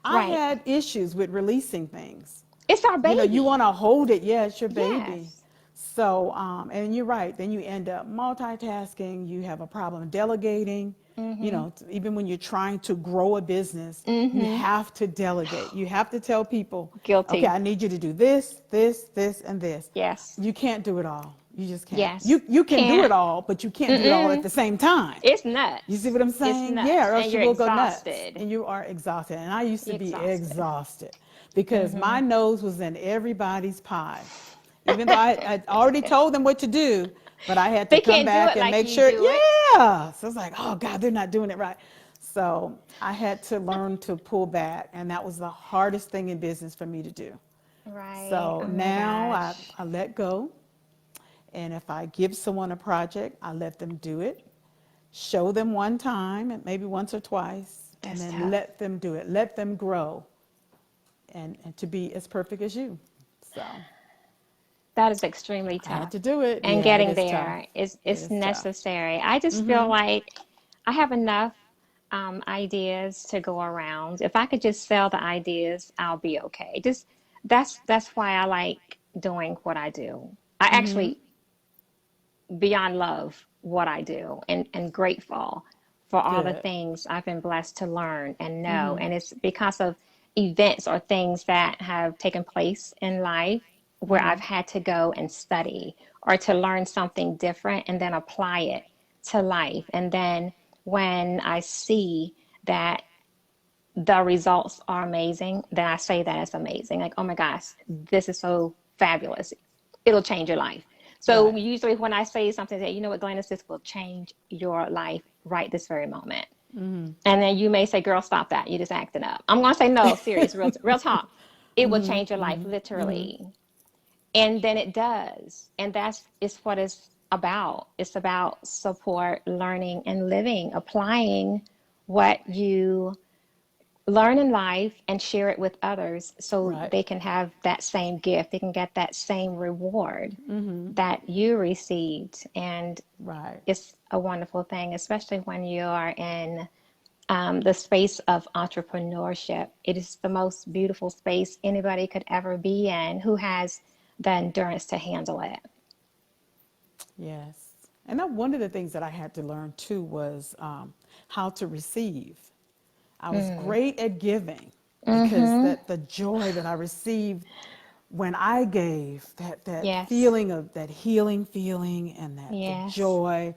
I Right. had issues with releasing things. It's our You baby. want to hold it. Yeah, it's your baby. Yes. So, and you're right, then you end up multitasking, you have a problem delegating. You know, even when you're trying to grow a business, you have to delegate. You have to tell people, okay, Guilty. I need you to do this, this, this, and this. Yes. You can't do it all. You just can't. Yes. You can do it Can't. all, but you can't do it all at Mm-mm. the same time. It's You see nuts. what I'm It's saying? Yeah, nuts. or And else you you're will go nuts exhausted. and you are exhausted. And I used to You're be exhausted. exhausted because my nose was in everybody's pie. Even though I already told them what to do, but I had to They come can't do back it and like make you sure, do it. yeah. So it's like, oh God, they're not doing it right. So I had to learn to pull back. And that was the hardest thing in business for me to do. Right. So Oh my now gosh. I let go. And if I give someone a project, I let them do it. Show them one time, and maybe once or twice, and That's then tough. let them do it. Let them grow and to be as perfect as you. So That is extremely I had tough. to do it. And Yeah, it getting is tough. there is It it's is tough. necessary. I just feel like I have enough ideas to go around. If I could just sell the ideas, I'll be okay. Just that's why I like doing what I do. I actually beyond love what I do and grateful for all the Good. things I've been blessed to learn and know. And it's because of events or things that have taken place in life where I've had to go and study or to learn something different and then apply it to life. And then when I see that the results are amazing, then I say that it's amazing. Like, oh my gosh, this is so fabulous. It'll change your life. So Right. usually when I say something that, you know what, Glennis, this will change your life right this very moment. And then you may say, girl, stop that. You're just acting up. I'm going to say, no, serious, real talk. It will change your life, literally. And then it does. And that's is what it's about. It's about support, learning, and living, applying what you learn in life and share it with others so Right. they can have that same gift. They can get that same reward that you received. And Right. it's a wonderful thing, especially when you are in the space of entrepreneurship. It is the most beautiful space anybody could ever be in who has the endurance to handle it. Yes. And that one of the things that I had to learn too was how to receive. I was great at giving because that the joy that I received when I gave, that Yes. feeling of that healing feeling and that the Yes. joy,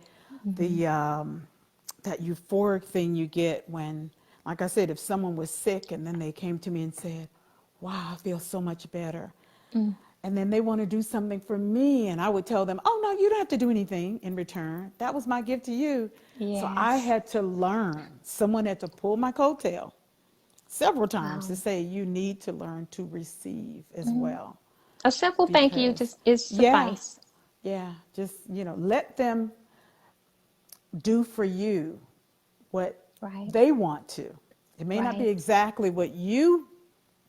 the that euphoric thing you get when, like I said, if someone was sick and then they came to me and said, "Wow, I feel so much better." And then they want to do something for me, and I would tell them, "Oh, no, you don't have to do anything in return. That was my gift to you." So I Yes. had to learn. Someone had to pull my coattail several times to Wow. say, you need to learn to receive as well. A simple thank you Because, just is yeah, suffice. yeah, just, let them do for you what Right. they want to. It may not be Right. exactly what you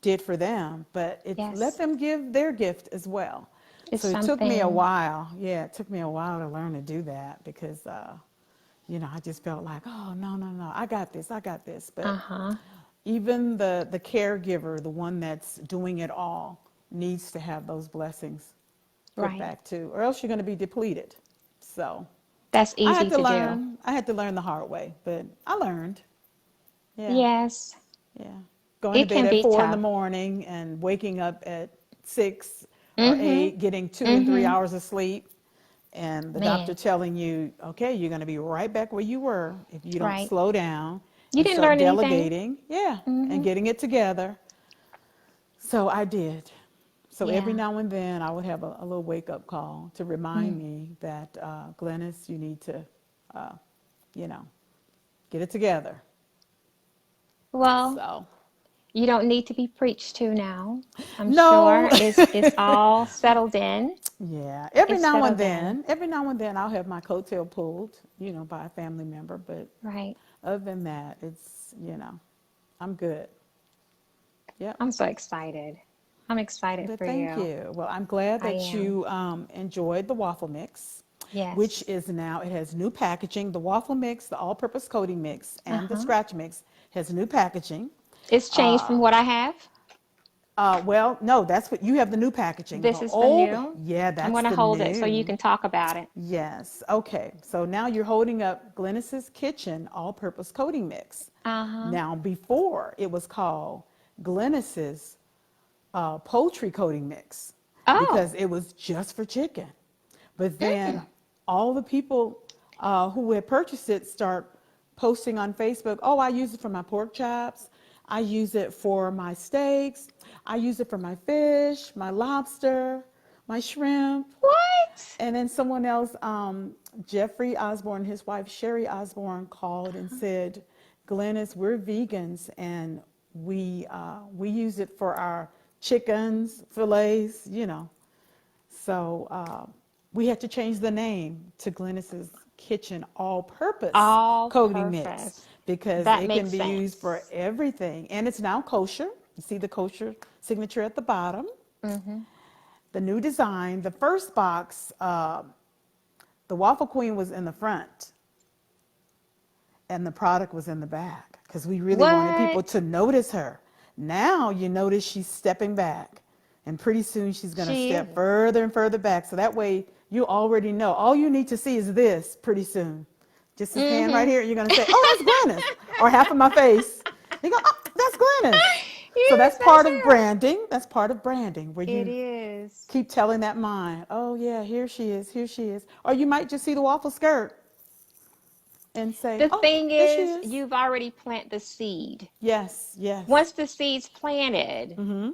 did for them, but it's let Yes. them give their gift as well. It's So it took me a something. while. Yeah, it took me a while to learn to do that because, I just felt like, oh, no, no, no, I got this, I got this. But Uh-huh. even the caregiver, the one that's doing it all, needs to have those blessings put Right. back too, or else you're going to be depleted. So That's I had easy to to do. learn. I had to learn the hard way, but I learned. Yeah, Yes. yeah. Going to It bed can at be 4 in the tough. morning and waking up at 6 or 8, Mm-hmm. getting 2 and 3 hours of sleep, and the doctor Man. telling you, okay, you're going to be right back where you were if you don't Right. slow down You and didn't start learn anything. delegating. Yeah, and Mm-hmm. getting it together. So I did. So every Yeah. now and then I would have a little wake up call to remind Mm. me that, Glennis, you need to, uh, you know, get it together. Well, So, you don't need to be preached to now. I'm no, sure it's all settled in. yeah, It's settled in. every now and then I'll have my coattail pulled, by a family member. But Right. other than that, I'm good. Yep. I'm so excited. I'm excited But for thank you. you. Well, I'm glad I that am. you enjoyed the waffle mix, which Yes. is now, it has new packaging. The waffle mix, the all purpose coating mix, and the Uh-huh. scratch mix has new packaging. It's changed from Uh, what I have. Well, no, that's what you have the new packaging. The This is the old, new. yeah, I'm that's going to the hold it so you new. can talk about it. Yes. Okay. So now you're holding up Glynis's Kitchen All-Purpose Coating Mix. Uh-huh. Now, before it was called Glynis's Poultry Coating Mix Oh. because it was just for chicken. But then all the people who had purchased it start posting on Facebook, oh, I use it for my pork chops. I use it for my steaks. I use it for my fish, my lobster, my shrimp. What? And then someone else, Jeffrey Osborne, his wife Sherry Osborne, called and said, Glynis, we're vegans and we use it for our chickens, fillets, you know. So we had to change the name to Glynis's Kitchen All-Purpose All Coating Mix purpose. because That it can makes be used for sense. everything. And it's now kosher. You see the kosher signature at the bottom. Mm-hmm. The new design, the first box, the Waffle Queen was in the front and the product was in the back because we really wanted people What? to notice her. Now you notice she's stepping back and pretty soon she's going to She step is. further and further back. So that way you already know. All you need to see is this pretty soon. Just this hand right Mm-hmm. here. You're going to say, oh, that's Glynis. Or half of my face. You go, oh, that's Glynis. So Yes, that's that's part of her. branding. That's part of branding where It you is. keep telling that mind, oh yeah, here she is, here she is. Or you might just see the waffle skirt and say, The oh, thing there she is, is. you've already planted the seed. Yes, yes. Once the seed's planted Mm-hmm.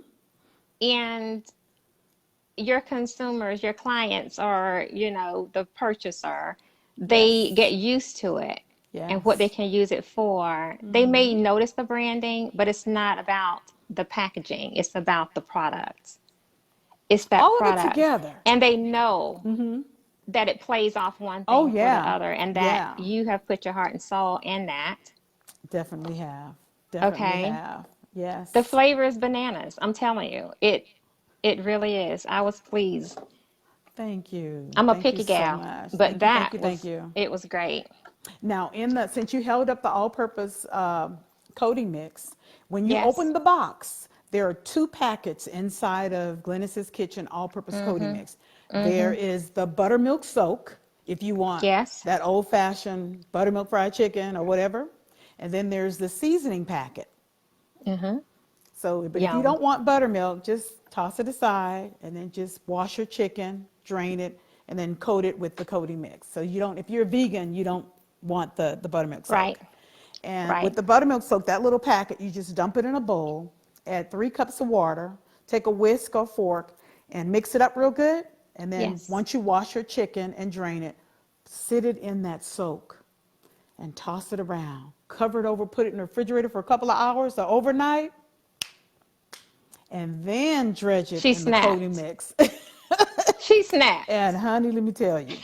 and your consumers, your clients, or the purchaser, they Yes, get used to it and what they yes. can use it for. They Mm-hmm. may notice the branding, but it's not about the packaging. It's about the product. It's that All of it product. together. And they know Mm-hmm. that it plays off one Oh thing for the yeah, other and that yeah. you have put your heart and soul in that. Definitely have. Definitely Okay. have. The Yes. flavor is bananas. I'm telling you. It really is. I was pleased. Thank you. I'm a Thank you picky so gal, much. but Thank you, thank that you, thank was you. it was great. Now, since you held up the all-purpose coating mix, when you Yes. open the box, there are two packets inside of Glynis's Kitchen all-purpose coating Mhm. mix. There Mhm. is the buttermilk soak, if you want Yes. that old-fashioned buttermilk fried chicken or whatever, and then there's the seasoning packet. Mhm. So, but if you Yum. don't want buttermilk, just toss it aside and then just wash your chicken, drain it, and then coat it with the coating mix. So you don't, if you're a vegan, you don't want the buttermilk Right. soak. And with Right. the buttermilk soak, that little packet, you just dump it in a bowl, add 3 cups of water, take a whisk or fork, and mix it up real good. And then Yes. once you wash your chicken and drain it, sit it in that soak and toss it around. Cover it over, put it in the refrigerator for a couple of hours or overnight, and then dredge it She in the coating snapped. mix. She And snapped. honey, let me tell you,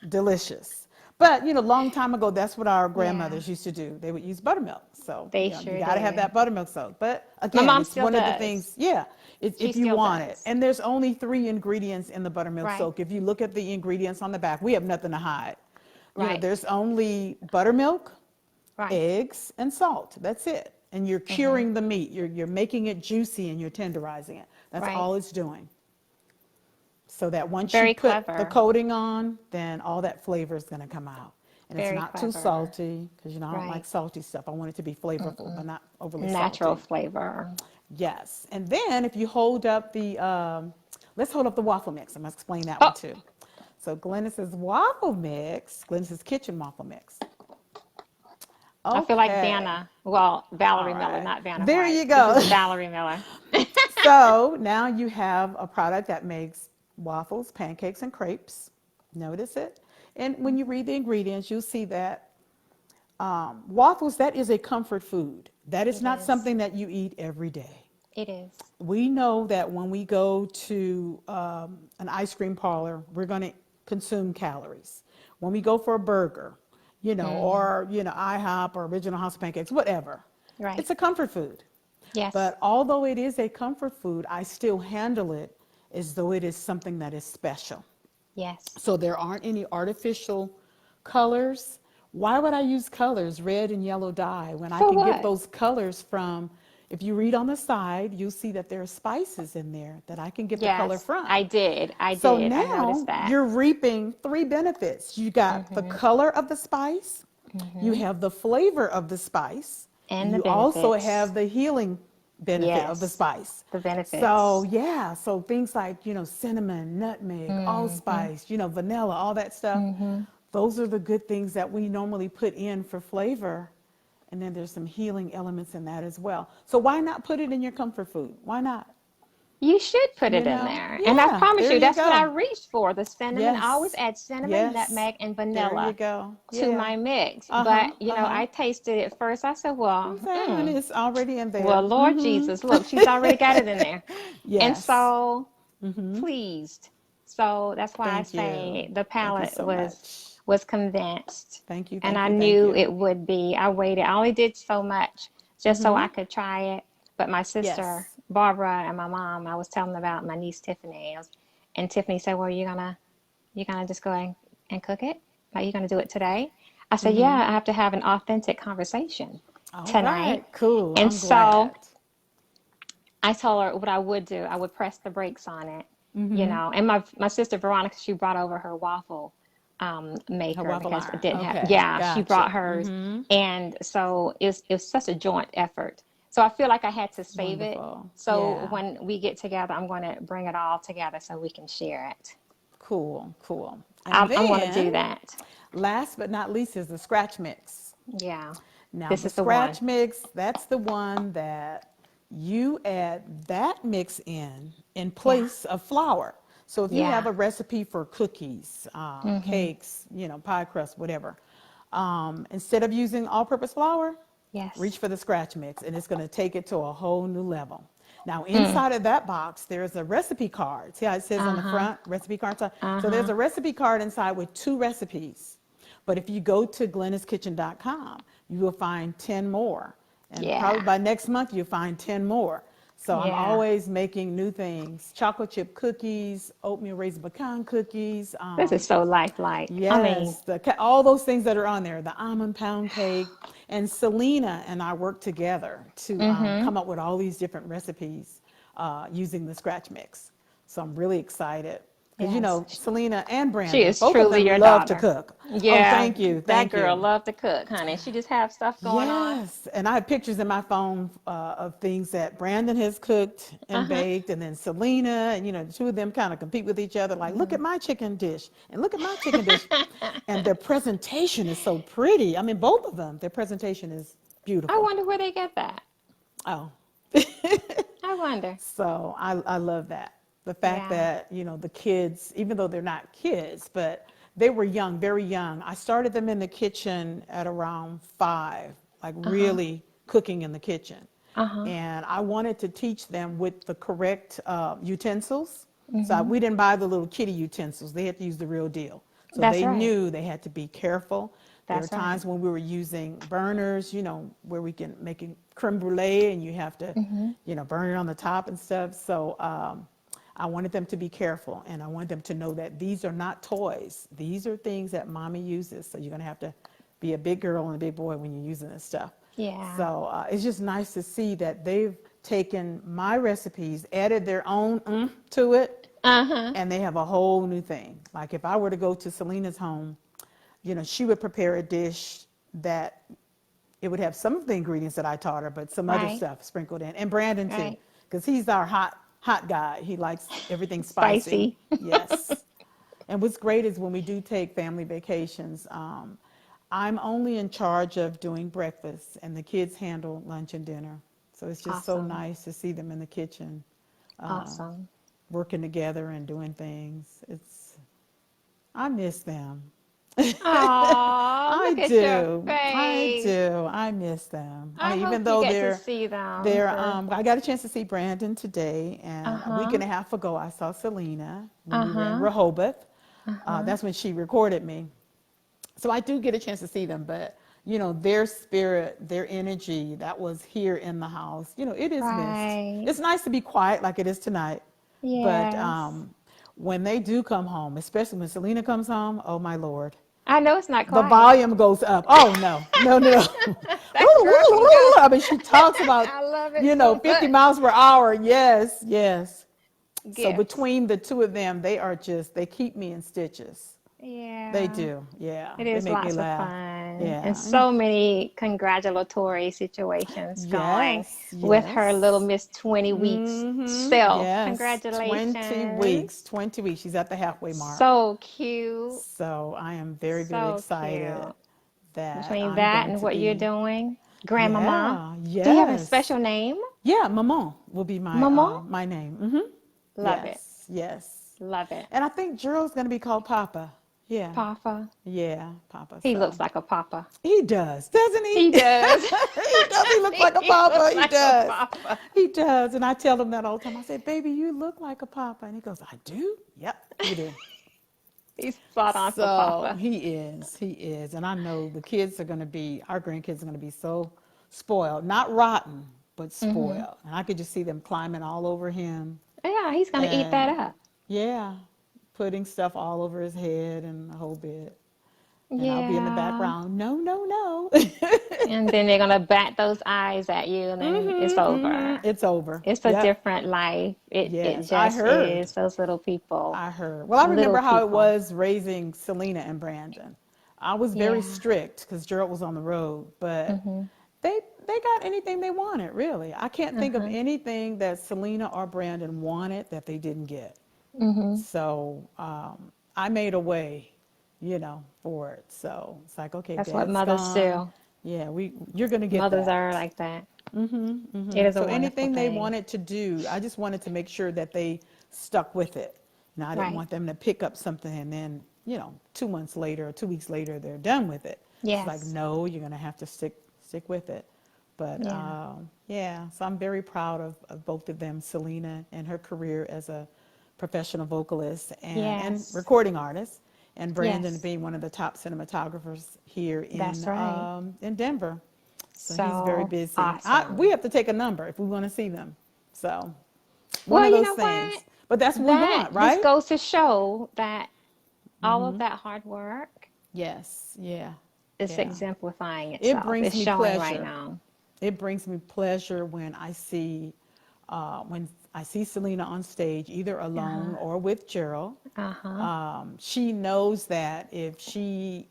delicious. But long time ago, that's what our Yeah. grandmothers used to do. They would use buttermilk. So They you sure got to have did. that buttermilk soak. But My again, mom it's still one of the does. things. Yeah, She if you still want it. does. And there's only 3 ingredients in the buttermilk Right. soak. If you look at the ingredients on the back, we have nothing to hide. Right. There's only buttermilk, Right. eggs, and salt. That's it. And you're Mhm. curing the meat. You're making it juicy and you're tenderizing it. That's Right. all it's doing. So that once you Very put the clever. coating on, then all that flavor is going to come out. And it's Very not too clever. salty, because I don't like Right. salty stuff. I want it to be flavorful, but not overly Natural salty. flavor. Yes. And then if you hold up let's hold up the waffle mix. I'm going to explain that Oh, one too. So Glynis's waffle mix, Glynis's kitchen waffle mix. I feel like Okay. Vanna. Well, All Valerie Miller, right. not Vanna There White. you This go. is Valerie Miller. So now you have a product that makes waffles, pancakes, and crepes. Notice it. And when you read the ingredients, you'll see that waffles, that is a comfort food. That is It not is. something that you eat every day. It is. We know that when we go to an ice cream parlor, we're going to consume calories. When we go for a burger, Mhm. or, IHOP or Original House of Pancakes, whatever, Right. it's a comfort food. Yes. But although it is a comfort food, I still handle it as though it is something that is special. Yes. So there aren't any artificial colors. Why would I use colors, red and yellow dye, when I For can get what? those colors from, if you read on the side, you'll see that there are spices in there that I can get the color Yes, from. I did. So I noticed now that. you're reaping three benefits. You got the color of the spice, you have the flavor of the spice, And and the you also benefits. have the healing benefit of the Yes, spice. the So benefits. yeah, so things like, cinnamon, nutmeg, allspice, vanilla, all that stuff. Those are the good things that we normally put in for flavor. And then there's some healing elements in that as well. So why not put it in your comfort food? Why not? You should put it in there. And I Yeah, promise there you, you that's what I go. reached for. The cinnamon. I always Yes, add cinnamon, yes, nutmeg, and there you vanilla go. to Yeah. my mix. Uh-huh, But, uh-huh. I tasted it first. I said, well, Okay, honey, it's already in well, there. Lord Jesus, look, she's already got it in there. And Yes. so pleased. So that's why I Thank you. say the Thank you palate so much. was convinced. Thank you, And thank I you, thank knew you. it would be. I waited. I only did so much just so I could try it. But my sister, Yes. Barbara, and my mom, I was telling them about my niece Tiffany. And Tiffany said, well, you gonna just go and cook it? Like you gonna do it today? I said, yeah, I have to have an authentic conversation All tonight. right, cool. And I'm so glad. I told her what I would do. I would press the brakes on it, And my sister Veronica, she brought over her waffle Her maker waffle because it iron. didn't have. Okay, Yeah, she brought gotcha. hers, and so it was such a joint effort. So I feel like I had to save it. Wonderful. So Yeah. when we get together, I'm going to bring it all together so we can share it. Cool, cool. And I'm going to do then, that. last but not least, is the scratch mix. Yeah, Now, this the is the one. scratch mix, that's the one that you add that mix in Yeah, place of flour. So if you have yeah. a recipe for cookies, cakes, pie crust, whatever, instead of using all-purpose flour, reach Yes. for the scratch mix, and it's going to take it to a whole new level. Now, inside of that box, there's a recipe card. See how it says on the Uh-huh. front, recipe card? So there's Uh-huh. a recipe card inside with 2 recipes. But if you go to glyniskitchen.com, you will find 10 more. And probably Yeah. by next month, you'll find 10 more. So I'm Yeah. always making new things: chocolate chip cookies, oatmeal raisin pecan cookies. This is so lifelike. I mean, Yes, all those things that are on there, the almond pound cake. And Selena and I worked together to come up with all these different recipes using the scratch mix. So I'm really excited because, yes. Selena and She Brandon, is both of truly them your love to daughter. cook. Oh, Yeah, thank you, that thank girl you. loved to cook, honey. She just have stuff going on. Yes, and I have pictures in my phone of things that Brandon has cooked and Uh-huh. baked, and then Selena, and the two of them kind of compete with each other. Like, look at my chicken dish, and look at my chicken dish, and their presentation is so pretty. I mean, both of them, their presentation is I beautiful. wonder where they get that. Oh, I wonder. so I love that. The fact Yeah. that, the kids, even though they're not kids, but they were young, very young. I started them in the kitchen at around 5, like Uh-huh. really cooking in the kitchen. Uh-huh. And I wanted to teach them with the correct utensils. So we didn't buy the little kitty utensils. They had to use the real deal. So That's they right. knew they had to be careful. There are That's right. times when we were using burners, where we can make a creme brulee and you have to, burn it on the top and stuff. So I wanted them to be careful, and I wanted them to know that these are not toys. These are things that mommy uses. So you're going to have to be a big girl and a big boy when you're using this stuff. Yeah. So it's just nice to see that they've taken my recipes, added their own to it, Uh-huh. and they have a whole new thing. Like if I were to go to Selena's home, she would prepare a dish that it would have some of the ingredients that I taught her, but some other Right. stuff sprinkled in. And Brandon too, Right. because he's our hot guy. He likes everything spicy. Spicy. Yes. And what's great is when we do take family vacations, I'm only in charge of doing breakfast, and the kids handle lunch and dinner. So it's just so Awesome. nice to see them in the kitchen, Awesome. working together and doing things. I miss them. Oh, I look at your do. I face. do. I miss them. I I mean, even hope you though get to see them. I got a chance to see Brandon today, and a week Uh-huh. and a half ago I saw Selena when we were in Uh-huh. Rehoboth. Uh-huh. That's when she recorded me. So I do get a chance to see them, but their spirit, their energy that was here in the house, it is missed. Right. It's nice to be quiet like it is tonight, but Yes. when they do come home, especially when Selena comes home, oh my Lord. I know it's not The quiet. volume goes up. Oh, no, no, no, no. That girl can go. I mean, she talks about, I love it so 50 much. miles per hour. Yes, yes. So Gifts. between the two of them, they keep me in stitches. They Yeah. do. Yeah. It They is make me lots of laugh. fun and Yeah. so many congratulatory situations going Yes, with her little yes. Miss 20 weeks self. Yes. 20 weeks. Congratulations. 20 weeks. She's at the halfway mark. So cute. So I am very, very So excited cute. that Between I'm that going and to what you're be, doing, Grandmama. yeah, Do you have a yes. special name? Yeah, Maman will be Maman? my name. Love it. Yes, yes. Love it. And I think Gerald's going to be called Papa. Yeah, Papa. yeah, Papa. He So looks like a papa. he does, doesn't he? He does. He does. He looks like a He looks Papa. He like a does. papa. He does. And I tell him that all the time. I say, baby, you look like a Papa. And he goes, I do? Yep, you do. He's spot on for So papa. he is. He is. And I know the kids are going to be, our grandkids are going to be so spoiled. Not rotten, but spoiled. And I could just see them climbing all over him. Yeah, he's gonna eat that And up. yeah, putting stuff all over his head and the whole bit. And I'll be in the Yeah. background, no, no, no. And then they're gonna bat those eyes at you, and then it's over. It's over. It's a Yep. different life. It Yes, I just heard. is. Those little people. I heard. Well, I Little remember how it people. was raising Selena and Brandon. I was very Yeah. strict because Gerald was on the road, but they got anything they wanted, really. I can't think of anything that Selena or Brandon wanted that they didn't get. So I made a way, for it. So it's like, okay, That's what Dad's mothers gone. do. Yeah, you're gonna get Mothers that. are like that. It is a So wonderful anything they thing. wanted to do, I just wanted to make sure that they stuck with it. I didn't Right. want them to pick up something and then, 2 months later or 2 weeks later, they're done with it. It's like, Yes. no, you're going to have to stick with it. But Yeah. yeah, so I'm very proud of both of them, Selena and her career as a professional vocalist and Yes. recording artist, and Brandon Yes. being one of the top cinematographers here That's right. in Denver. So he's very So busy. We awesome. have to take a number if we want to see them. So one Well, of you those know what? things. But that's what we That want, just right? goes to show that all of that hard work Yes. Yeah. is Yeah. exemplifying It itself. brings It's me showing right pleasure. now. It brings me pleasure when I see Selena on stage, either alone or with Gerald. Uh-huh. She knows that if she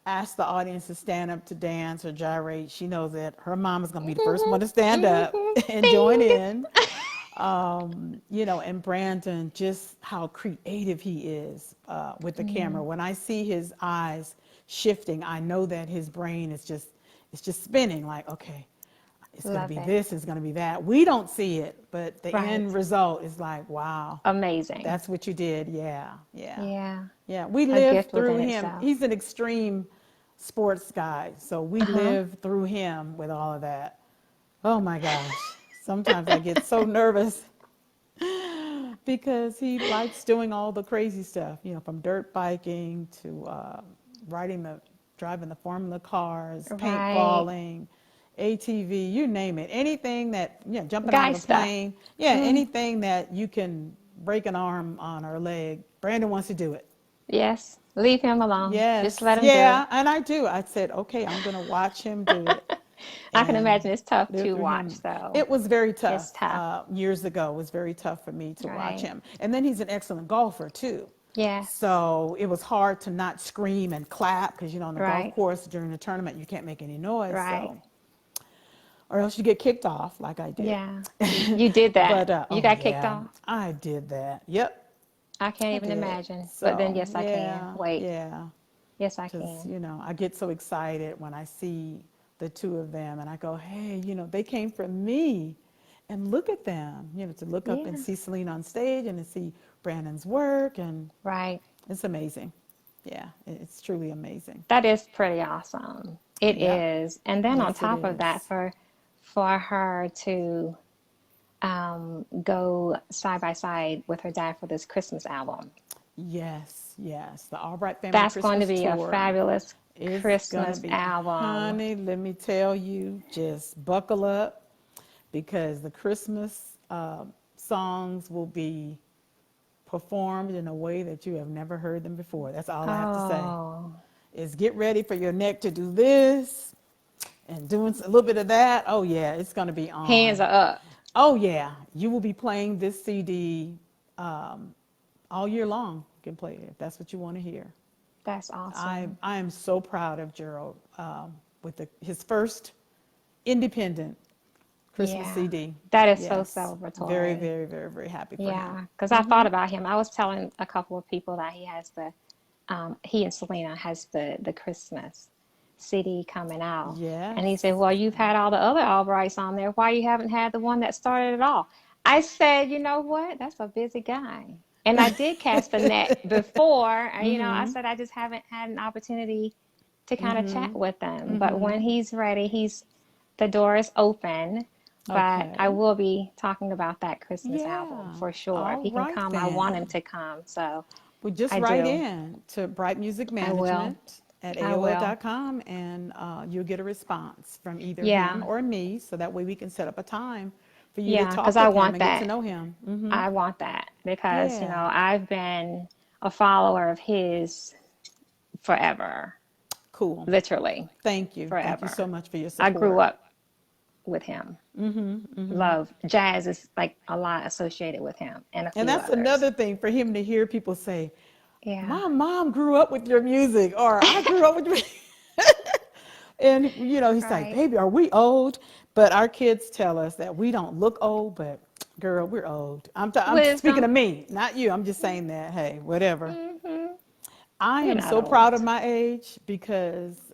asks the audience to stand up to dance or gyrate, she knows that her mom is going to be the first one to stand up and join Ding. in. And Brandon, just how creative he is with the camera. When I see his eyes shifting, I know that his brain is just it's just spinning. Like, okay, it's going to Love be it. this, it's going to be that. We don't see it, but the Right. end result is like, wow, Amazing. that's what you did. Yeah, yeah, Yeah. yeah. We A lived gift through within him. itself. He's an extreme sports guy, so we lived through him with all of that. Oh my gosh. Sometimes I get so nervous because he likes doing all the crazy stuff, from dirt biking to driving the Formula cars, Right. paintballing, ATV, you name it. Anything that, jumping out Guy of a stuff. plane. Yeah, anything that you can break an arm on or a leg. Brandon wants to do it. Yes. Leave him alone. Just Yes, let him do yeah, it. and I do. I said, okay, I'm going to watch him do it I can and imagine it's tough live to through watch, him. though. It was very It's tough tough. years ago. It was very tough for me to watch Right. him. And then he's an excellent golfer, too. Yes. So it was hard to not scream and clap because, on the golf Right. course during the tournament, you can't make any noise. Right. So, or else you get kicked off like I did. Yeah. You did that. But, You oh, got kicked yeah, off. I did that. Yep, I can't I even did. imagine. But then, So, yes, I can. yeah, Wait. yeah. Yes, I Because, can. I get so excited when I see the two of them and I go, hey, they came from me. And look at them, to look up and Yeah. see Celine on stage and to see Brandon's work. And Right. it's amazing. Yeah, it's truly amazing. That is pretty awesome. It Yep. is. And then on Yes, it top of that, is. for her to go side by side with her dad for this Christmas album. Yes, yes. The Albright Family That's going to Christmas be a Tour fabulous is going to Christmas be, album. honey, let me tell you, just buckle up because the Christmas songs will be performed in a way that you have never heard them before. That's all I have to say. Oh, is get ready for your neck to do this and doing a little bit of that. Oh yeah, it's going to be Hands on. are up. Oh yeah, you will be playing this CD all year long. You can play it if that's what you want to hear. That's awesome. I am so proud of Gerald with his first independent Christmas Yeah. CD. That is so Yes, very, celebratory. very, very, very happy for Yeah, him. because I thought about him. I was telling a couple of people that he and Selena has the Christmas CD coming out. And he Yes. said, well, you've had all the other Albrights on there. Why you haven't had the one that started it all? I said, you know what? That's a busy guy. And I did cast the net before. And, I said, I just haven't had an opportunity to kind of chat with him. But when he's ready, the door is open. But I Okay. will be talking about that Christmas album Yeah. for sure. If All he can right come, I want him then. to come. So Well, just I write do. in to Bright Music I will. Management at I will. AOL.com and you'll get a response from either him Yeah. or me. So that way we can set up a time for you to Yeah. Because talk I with him want and get to that. know him. I want that because, Yeah. I've been a follower of his forever, Cool. literally Thank you. Thank you so forever. much for your I grew support. up with him. Love. Jazz is like a lot associated with him and a And few that's others. another thing for him to hear people say, Yeah. my mom grew up with your music, or I grew up with your And he's like, Right. baby, are we old? But our kids tell us that we don't look old, but girl, we're old. I'm speaking of Wisdom. me, not you. I'm just saying that, hey, whatever. Hmm. I You're am not so proud of old. my age because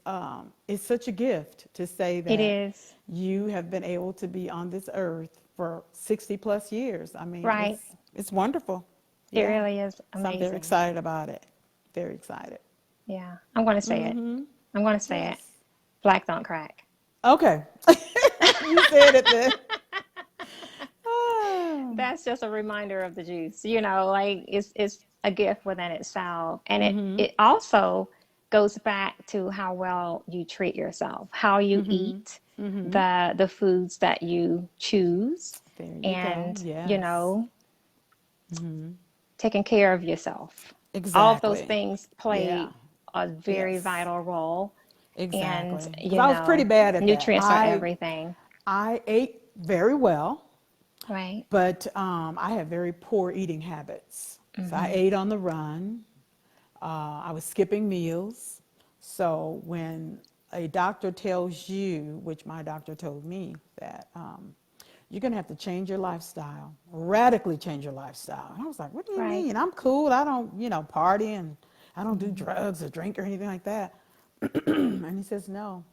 it's such a gift to say It that is. you have been able to be on this earth for 60 plus years. I mean, Right. it's wonderful. It Yeah. really is So I'm very amazing. excited about it. Very excited. Yeah. I'm going to say it. I'm going to say it. Yes. Black don't crack. Okay. You said it then. Ah. That's just a reminder of the juice. Like it's a gift within itself. And it also goes back to how well you treat yourself, how you eat, the foods that you choose, There you go. and Yes. taking care of yourself. All of those Exactly. things Yeah. play a very Yes. vital role. And, Exactly. Because I was pretty bad at that. nutrients are I everything, I ate very well, right? but I have very poor eating habits. So I ate on the run. I was skipping meals. So when a doctor tells you, which my doctor told me, that you're going to have to change your lifestyle, radically change your lifestyle. And I was like, what do you Right. mean? I'm cool. I don't, party and I don't do drugs or drink or anything like that. And he says, no,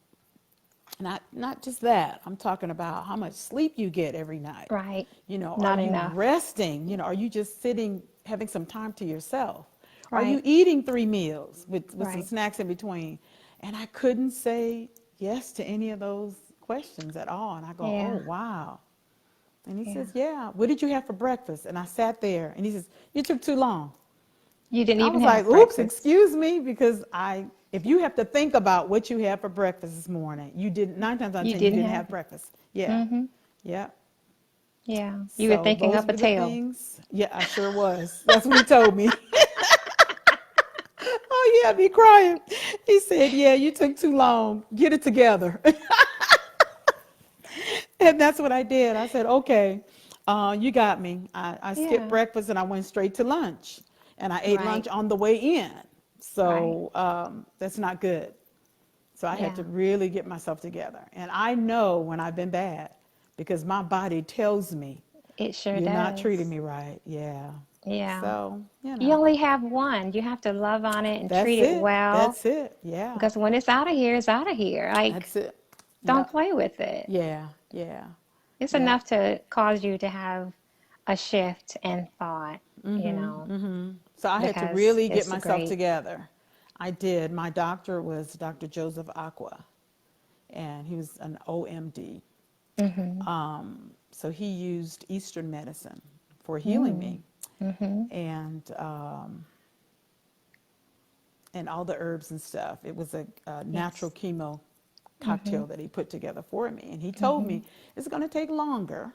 not just that. I'm talking about how much sleep you get every night. Right. Are Not you enough. resting? Are you just sitting, having some time to yourself? Are you Right. eating 3 meals with some Right. snacks in between? And I couldn't say yes to any of those questions at all. And I go, oh, Yeah. wow. And he Yeah. says, yeah, what did you have for breakfast? And I sat there and he says, you took too long. You didn't I even was like, have oops, breakfast. excuse me, because if you have to think about what you had for breakfast this morning, 9 times out of You 10, you didn't didn't have have it. breakfast. Yeah, Mm-hmm. yeah. Yeah. You were So thinking those up a were the tale. things. Yeah, I sure was. That's what he told me. Oh, yeah, be crying. He said, yeah, you took too long. Get it together. And that's what I did. I said, okay, you got me. I skipped Yeah. breakfast and I went straight to lunch. And I ate lunch Right. on the way in. Right. So that's not good. So I had Yeah. to really get myself together. And I know when I've been bad because my body tells me, It sure you're not treating does. me right. Yeah. Yeah. So, You only have one. You have to love on it and treat that's it it. well That's it. Yeah. because when it's out of here, it's out of here. Like, That's it. don't Yep. play with it. Yeah. Yeah. It's Yep. enough to cause you to have a shift in thought, So I had to because really get it's myself great. together. I did. My doctor was Dr. Joseph Aqua, and he was an OMD. So he used Eastern medicine for healing me, and all the herbs and stuff. It was a natural Yes. chemo cocktail that he put together for me, and he told me it's going to take longer,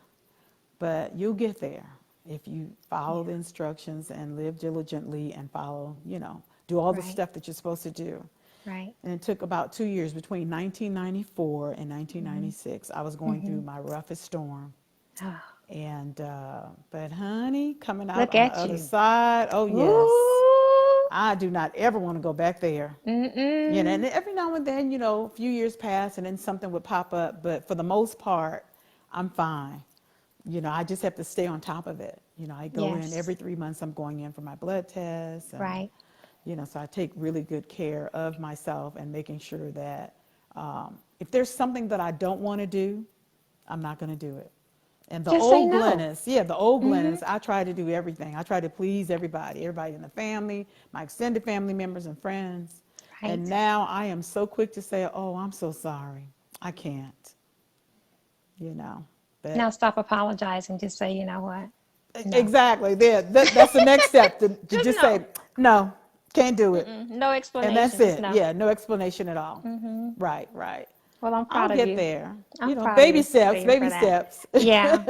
but you'll get there if you follow the instructions and live diligently and follow, do all the Right. stuff that you're supposed to do. Right. And it took about 2 years between 1994 and 1996. I was going through my roughest storm. Oh, And, but honey, coming out look on the at other you. side, oh yes, Ooh. I do not ever want to go back there. You know, Mm-mm. and every now and then, a few years pass and then something would pop up. But for the most part, I'm fine. I just have to stay on top of it. I go in Yes. every 3 months, I'm going in for my blood tests. And, Right. so I take really good care of myself and making sure that if there's something that I don't want to do, I'm not going to do it. And the Just say old no. Glynis, yeah, the old Mm-hmm. Glynis, I try to do everything. I try to please everybody in the family, my extended family members and friends. And Right. now I am so quick to say, oh, I'm so sorry. I can't, you know. Now But stop apologizing. Just say, you know what? No. exactly, that's the next step to Just just no. say, no, can't do it. Mm-mm. No And that's explanation. Just it. no. Yeah, no explanation at all. Mm-hmm. Right, right. Well, I'm I'll proud of get you. there. I'm proud of Baby you, steps, Steve, baby for that. steps. Yeah.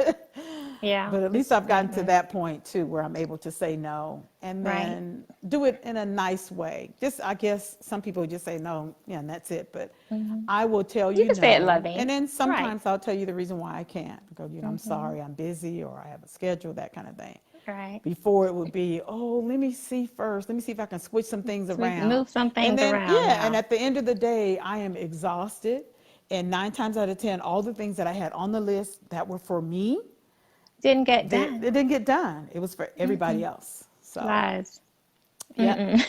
Yeah. But at least Just I've gotten to that point too where I'm able to say no and right. then do it in a nice way. Just, I guess some people just say no, yeah, and that's it. But Mm-hmm. I will tell You you can say it no. And loving. then Right. sometimes I'll tell you the reason why I can't. I go, I'm Mm-hmm. sorry, I'm busy or I have a schedule, that kind of thing. Right. Before it would be, oh, let me see first. Let me see if I can switch some things around. Move some And things then, around yeah, and now. at the end of the day, I am exhausted. And 9 times out of 10, all the things that I had on the list that were for me, Didn't get they done. didn't get done. It was for everybody Mm-mm. else. So, Lies. yep. Mm-mm.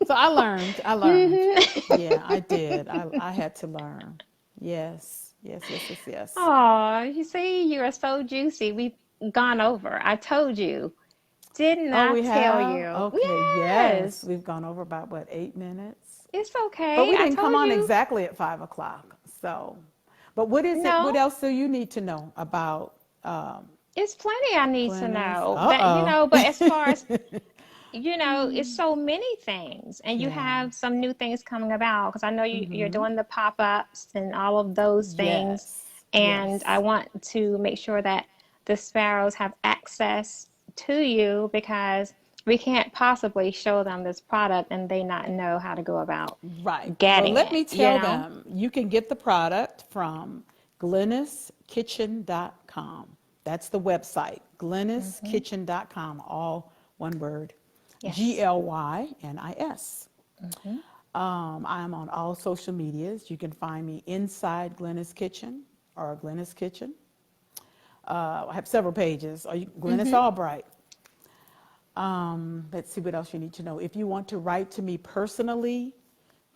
So I learned. I learned. Mm-hmm. Yeah, I did. I had to learn. Yes, yes, yes, yes, yes. Oh, you see, you are so juicy. We've gone over. I told you. Didn't Oh, I we tell have? you? Okay, yes. Yes. We've gone over about, what, 8 minutes? It's But okay. we I didn't come told on you. exactly at 5 o'clock. So, but what is it? What No, else do you need to know about it's plenty I need to Glennis? know that, Uh-oh. but as far as, it's so many things. And you Yeah. have some new things coming about because I know you're doing the pop-ups and all of those things. Yes. And I Yes. want to make sure that the sparrows have access to you because we can't possibly show them this product and they not know how to go about Right. Well, getting let it, me tell them you can get the product from glyniskitchen.com. That's the website, glyniskitchen.com, all one word, Yes. Glynis. I'm on all social medias. You can find me inside Glynis Kitchen or Glynis Kitchen. I have several pages. Or Glynis Albright. Let's see what else you need to know. If you want to write to me personally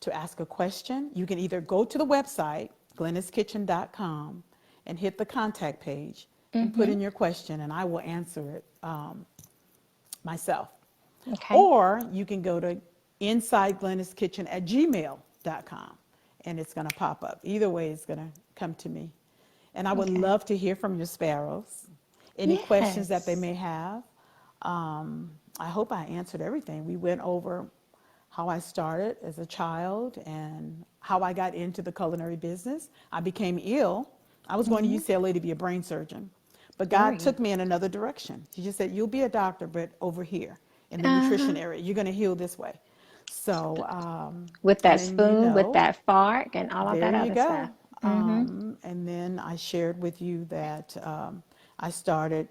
to ask a question, you can either go to the website, glyniskitchen.com, and hit the contact page and put in your question, and I will answer it myself. Okay. Or you can go to insideglyniskitchen@gmail.com, and it's going to pop up. Either way, it's going to come to me. And I would Okay. love to hear from your sparrows. Any questions that they Yes. may have. I hope I answered everything. We went over how I started as a child and how I got into the culinary business. I became ill. I was going to UCLA to be a brain surgeon, but God Period. took me in another direction. He just said, you'll be a doctor, but over here in the nutrition Uh-huh. area. You're going to heal this way. So, With and that then, spoon, with that fork, and all of there that you other stuff. go. And then I shared with you that I started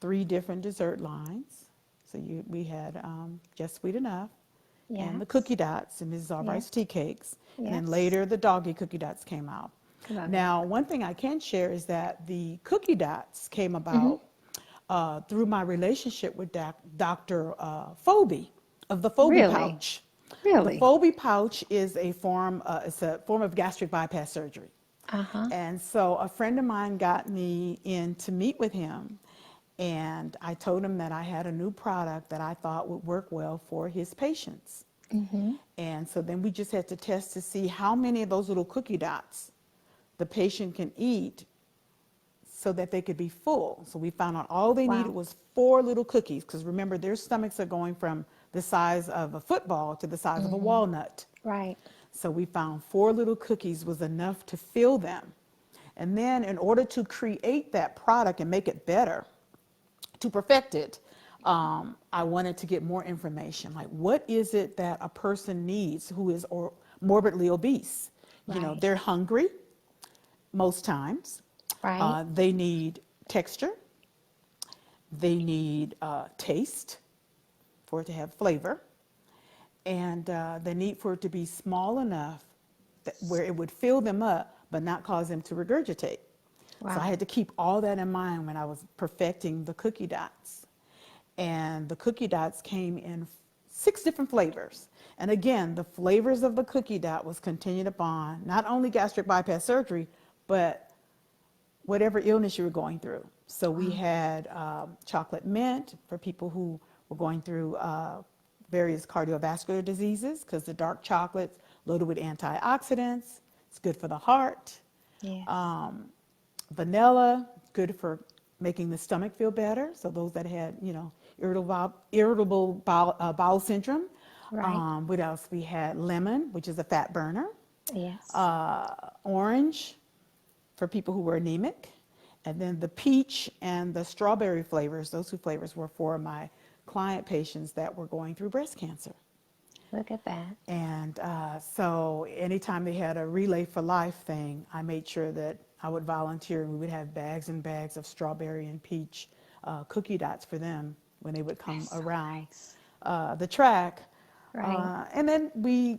3 different dessert lines. So we had Just Sweet Enough and the Yes. cookie dots and Mrs. Albright's Yes. tea cakes. And then Yes. later the doggy cookie dots came out. Love it. Now, one thing I can share is that the cookie dots came Mm-hmm. about through my relationship with Dr. Phoebe of the Phoebe Really? pouch. The Really? Phoebe pouch is it's a form of gastric bypass surgery. Uh-huh. And so a friend of mine got me in to meet with him, and I told him that I had a new product that I thought would work well for his patients. Mm-hmm. And so then we just had to test to see how many of those little cookie dots the patient can eat so that they could be full. So we found out all they needed Wow. was 4 little cookies, because remember, their stomachs are going from the size of a football to the size of a Mm-hmm. walnut. Right. So we found 4 little cookies was enough to fill them. And then in order to create that product and make it better, to perfect it, I wanted to get more information. Like, what is it that a person needs who is morbidly obese. You know, Right. they're hungry most times. Right. They need texture. They need taste for it to have flavor. And the need for it to be small enough that where it would fill them up but not cause them to regurgitate. So I Wow. had to keep all that in mind when I was perfecting the cookie dots. And the cookie dots came in 6 different flavors. And again, the flavors of the cookie dot was contingent upon not only gastric bypass surgery, but whatever illness you were going through. So we Wow. had chocolate mint for people who were going through various cardiovascular diseases, because the dark chocolate's loaded with antioxidants. It's good for the heart. Yes. Vanilla, good for making the stomach feel better. So those that had, you know, irritable bowel syndrome. Right. What else? We had lemon, which is a fat burner. Yes. Orange for people who were anemic. And then the peach and the strawberry flavors, those 2 flavors were for my client patients that were going through breast cancer. Look at that. And so anytime they had a Relay for Life thing, I made sure that I would volunteer, and we would have bags and bags of strawberry and peach cookie dots for them when they would come That's so around nice. the track. Right. And then we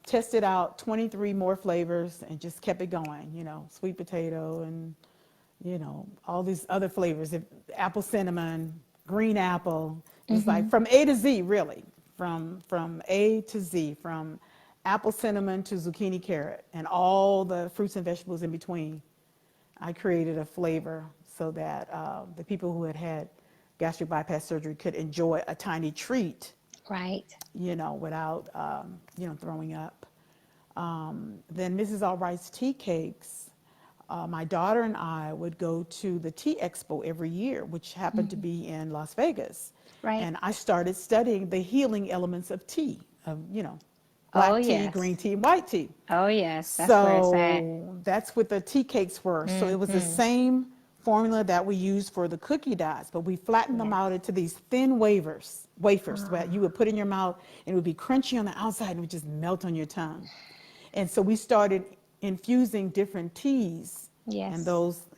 tested out 23 more flavors and just kept it going, you know, sweet potato and, you know, all these other flavors, apple cinnamon, green apple. It's like from A to Z, really, from A to Z, from apple cinnamon to zucchini carrot and all the fruits and vegetables in between. I created a flavor so that the people who had had gastric bypass surgery could enjoy a tiny treat, Right. you know, without, you know, throwing up. Then Mrs. Albright's tea cakes, my daughter and I would go to the Tea Expo every year, which happened to be in Las Vegas. Right. And I started studying the healing elements of tea, of, you know, Oh, black tea, yes. green tea, and white tea. Oh, yes. That's where it's at. So that's what the tea cakes were. So it was the same formula that we used for the cookie dots, but we flattened them Yes. out into these thin wafers that you would put in your mouth, and it would be crunchy on the outside and it would just melt on your tongue. And so we started infusing different teas, and Yes.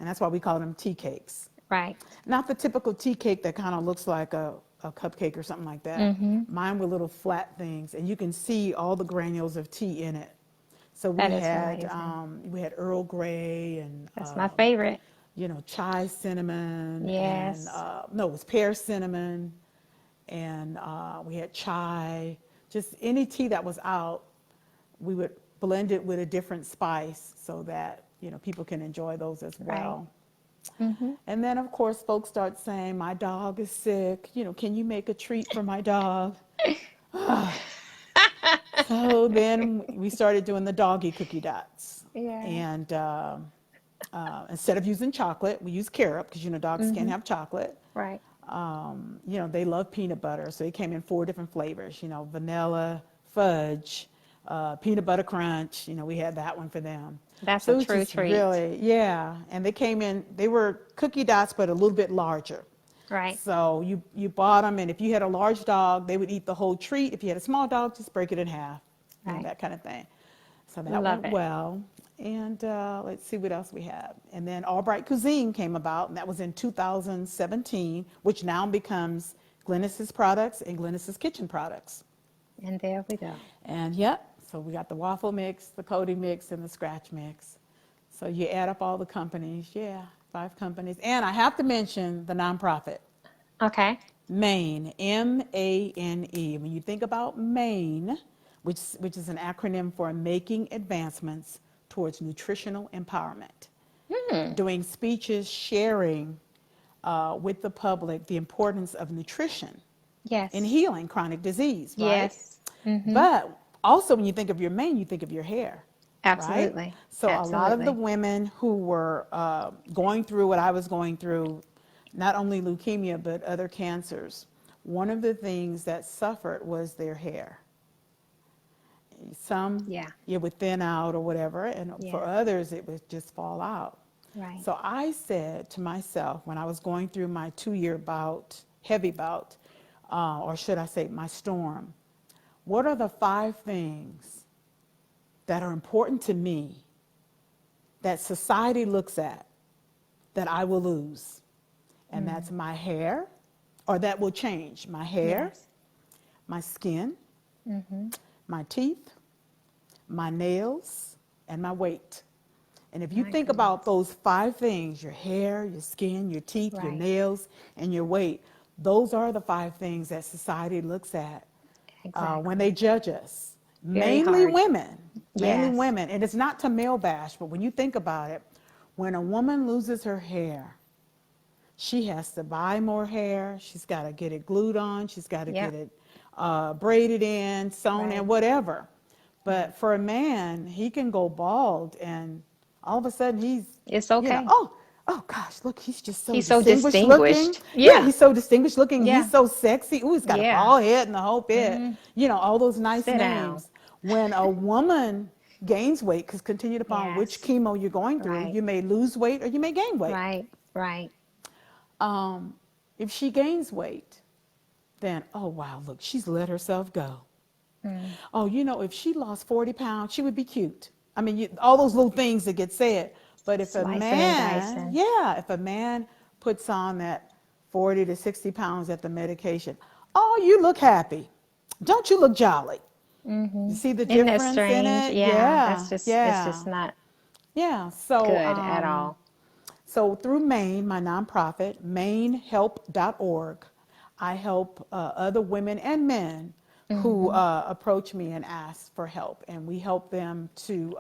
that's why we call them tea cakes. Right. Not the typical tea cake that kind of looks like a cupcake or something like that. Mine were little flat things, and you can see all the granules of tea in it. So That is amazing. we had Earl Grey and That's my favorite. you know, chai cinnamon, and Yes. no, it was pear cinnamon, and we had chai. Just any tea that was out, we would blend it with a different spice so that, you know, people can enjoy those as well. And then, of course, folks start saying, my dog is sick. You know, can you make a treat for my dog? So then we started doing the doggy cookie dots. Yeah. And instead of using chocolate, we use carob because, you know, dogs can't have chocolate. Right. You know, they love peanut butter. So it came in 4 different flavors, you know, vanilla, fudge, peanut butter crunch. You know, we had that one for them. That's So a it was true just treat. really, yeah. And they came in, they were cookie dots, but a little bit larger. Right. So you bought them, and if you had a large dog, they would eat the whole treat. If you had a small dog, just break it in half, you know, Right. that kind of thing. So that Love went it. well. And let's see what else we have. And then Albright Cuisine came about, and that was in 2017, which now becomes Glynis's Products and Glynis's Kitchen Products. And there we go. And yep, so we got the waffle mix, the Cody mix, and the scratch mix. So you add up all the companies, yeah, 5 companies. And I have to mention the nonprofit, Okay. MANE, M-A-N-E. When you think about MANE, which is an acronym for Making Advancements Towards Nutritional Empowerment, doing speeches sharing with the public the importance of nutrition Yes. in healing chronic disease, right? Yes. But also when you think of your mane, you think of your hair. Absolutely. Right? So a lot of the Absolutely. women who were going through what I was going through, not only leukemia, but other cancers, one of the things that suffered was their hair. Some Yeah. it would thin out or whatever, and Yeah. for others it would just fall out. Right. So I said to myself when I was going through my 2-year bout, heavy bout, or should I say my storm, what are the 5 things that are important to me, that society looks at, that I will lose. And that's my hair, or that will change. My hair, Yes. my skin, my teeth, my nails, and my weight. And if you My think goodness. about those 5 things, your hair, your skin, your teeth, your Right. nails, and your weight, those are the 5 things that society looks at when they Exactly. judge us. Very Mainly hard. women, mainly Yes. women. And it's not to male bash, but when you think about it, when a woman loses her hair, she has to buy more hair. She's got to get it glued on. She's got to get Yep. it braided in, sewn in, Right. whatever. Right. But for a man, he can go bald, and all of a sudden he's, It's okay. oh gosh, look, he's just so He's so distinguished looking. distinguished. Yeah, Yeah. he's so distinguished looking. He's Yeah. so sexy. Ooh, he's got a Yeah. bald head and the whole bit. All those nice Sit down. names. When a woman gains weight, because continued upon which Yes. chemo you're going through, Right. you may lose weight or you may gain weight. Right. Right. Um, if she gains weight, then, oh wow, look, she's let herself go. Oh, if she lost 40 pounds, she would be cute. I mean, all those little things that get said. But if a Slicing and man, dicing. yeah, if a man puts on that 40 to 60 pounds at the medication, oh, you look happy. Don't you look jolly? You see the Isn't that difference in strange? it? Yeah. Yeah, It's yeah, just not yeah. So, good at all. so through Maine, my nonprofit, mainhelp.org, I help other women and men who approach me and ask for help. And we help them to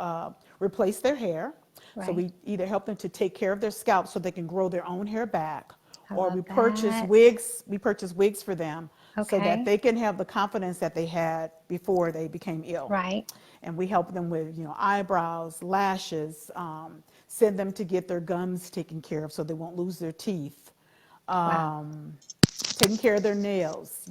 replace their hair. So Right. we either help them to take care of their scalp so they can grow their own hair back, I or love we purchase that. wigs. We purchase wigs for them so that Okay. they can have the confidence that they had before they became ill. Right. And we help them with, eyebrows, lashes, send them to get their gums taken care of so they won't lose their teeth, Wow. taking care of their nails,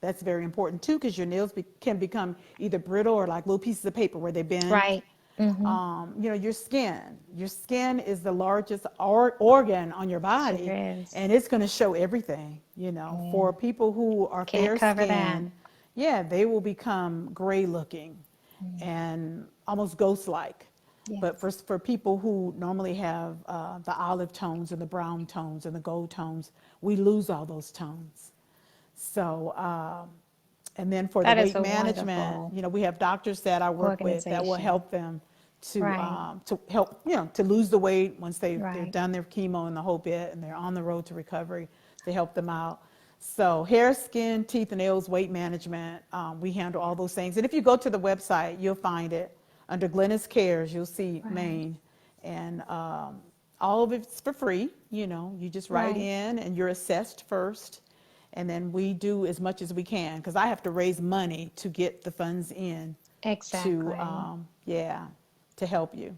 That's very important too, because your nails can become either brittle or like little pieces of paper where they bend. Right. Mm-hmm. Your skin. Your skin is the largest organ on your Sure body, is. and it's going to show everything. For people who are Can't fair cover that. skinned, yeah, they will become gray looking and almost ghost-like. But Yes. for people who normally have the olive tones and the brown tones and the gold tones, we lose all those tones. So, and then for the That is weight a management, wonderful we have doctors that I work with that will organization. help them Right. to help, to lose the weight once they've Right. done their chemo and the whole bit and they're on the road to recovery, to help them out. So hair, skin, teeth, and nails, weight management, we handle all those things. And if you go to the website, you'll find it under Glynis Cares. You'll see Right. Maine, and all of it's for free. You just write Right. in and you're assessed first, and then we do as much as we can because I have to raise money to get the funds in Exactly. to help you.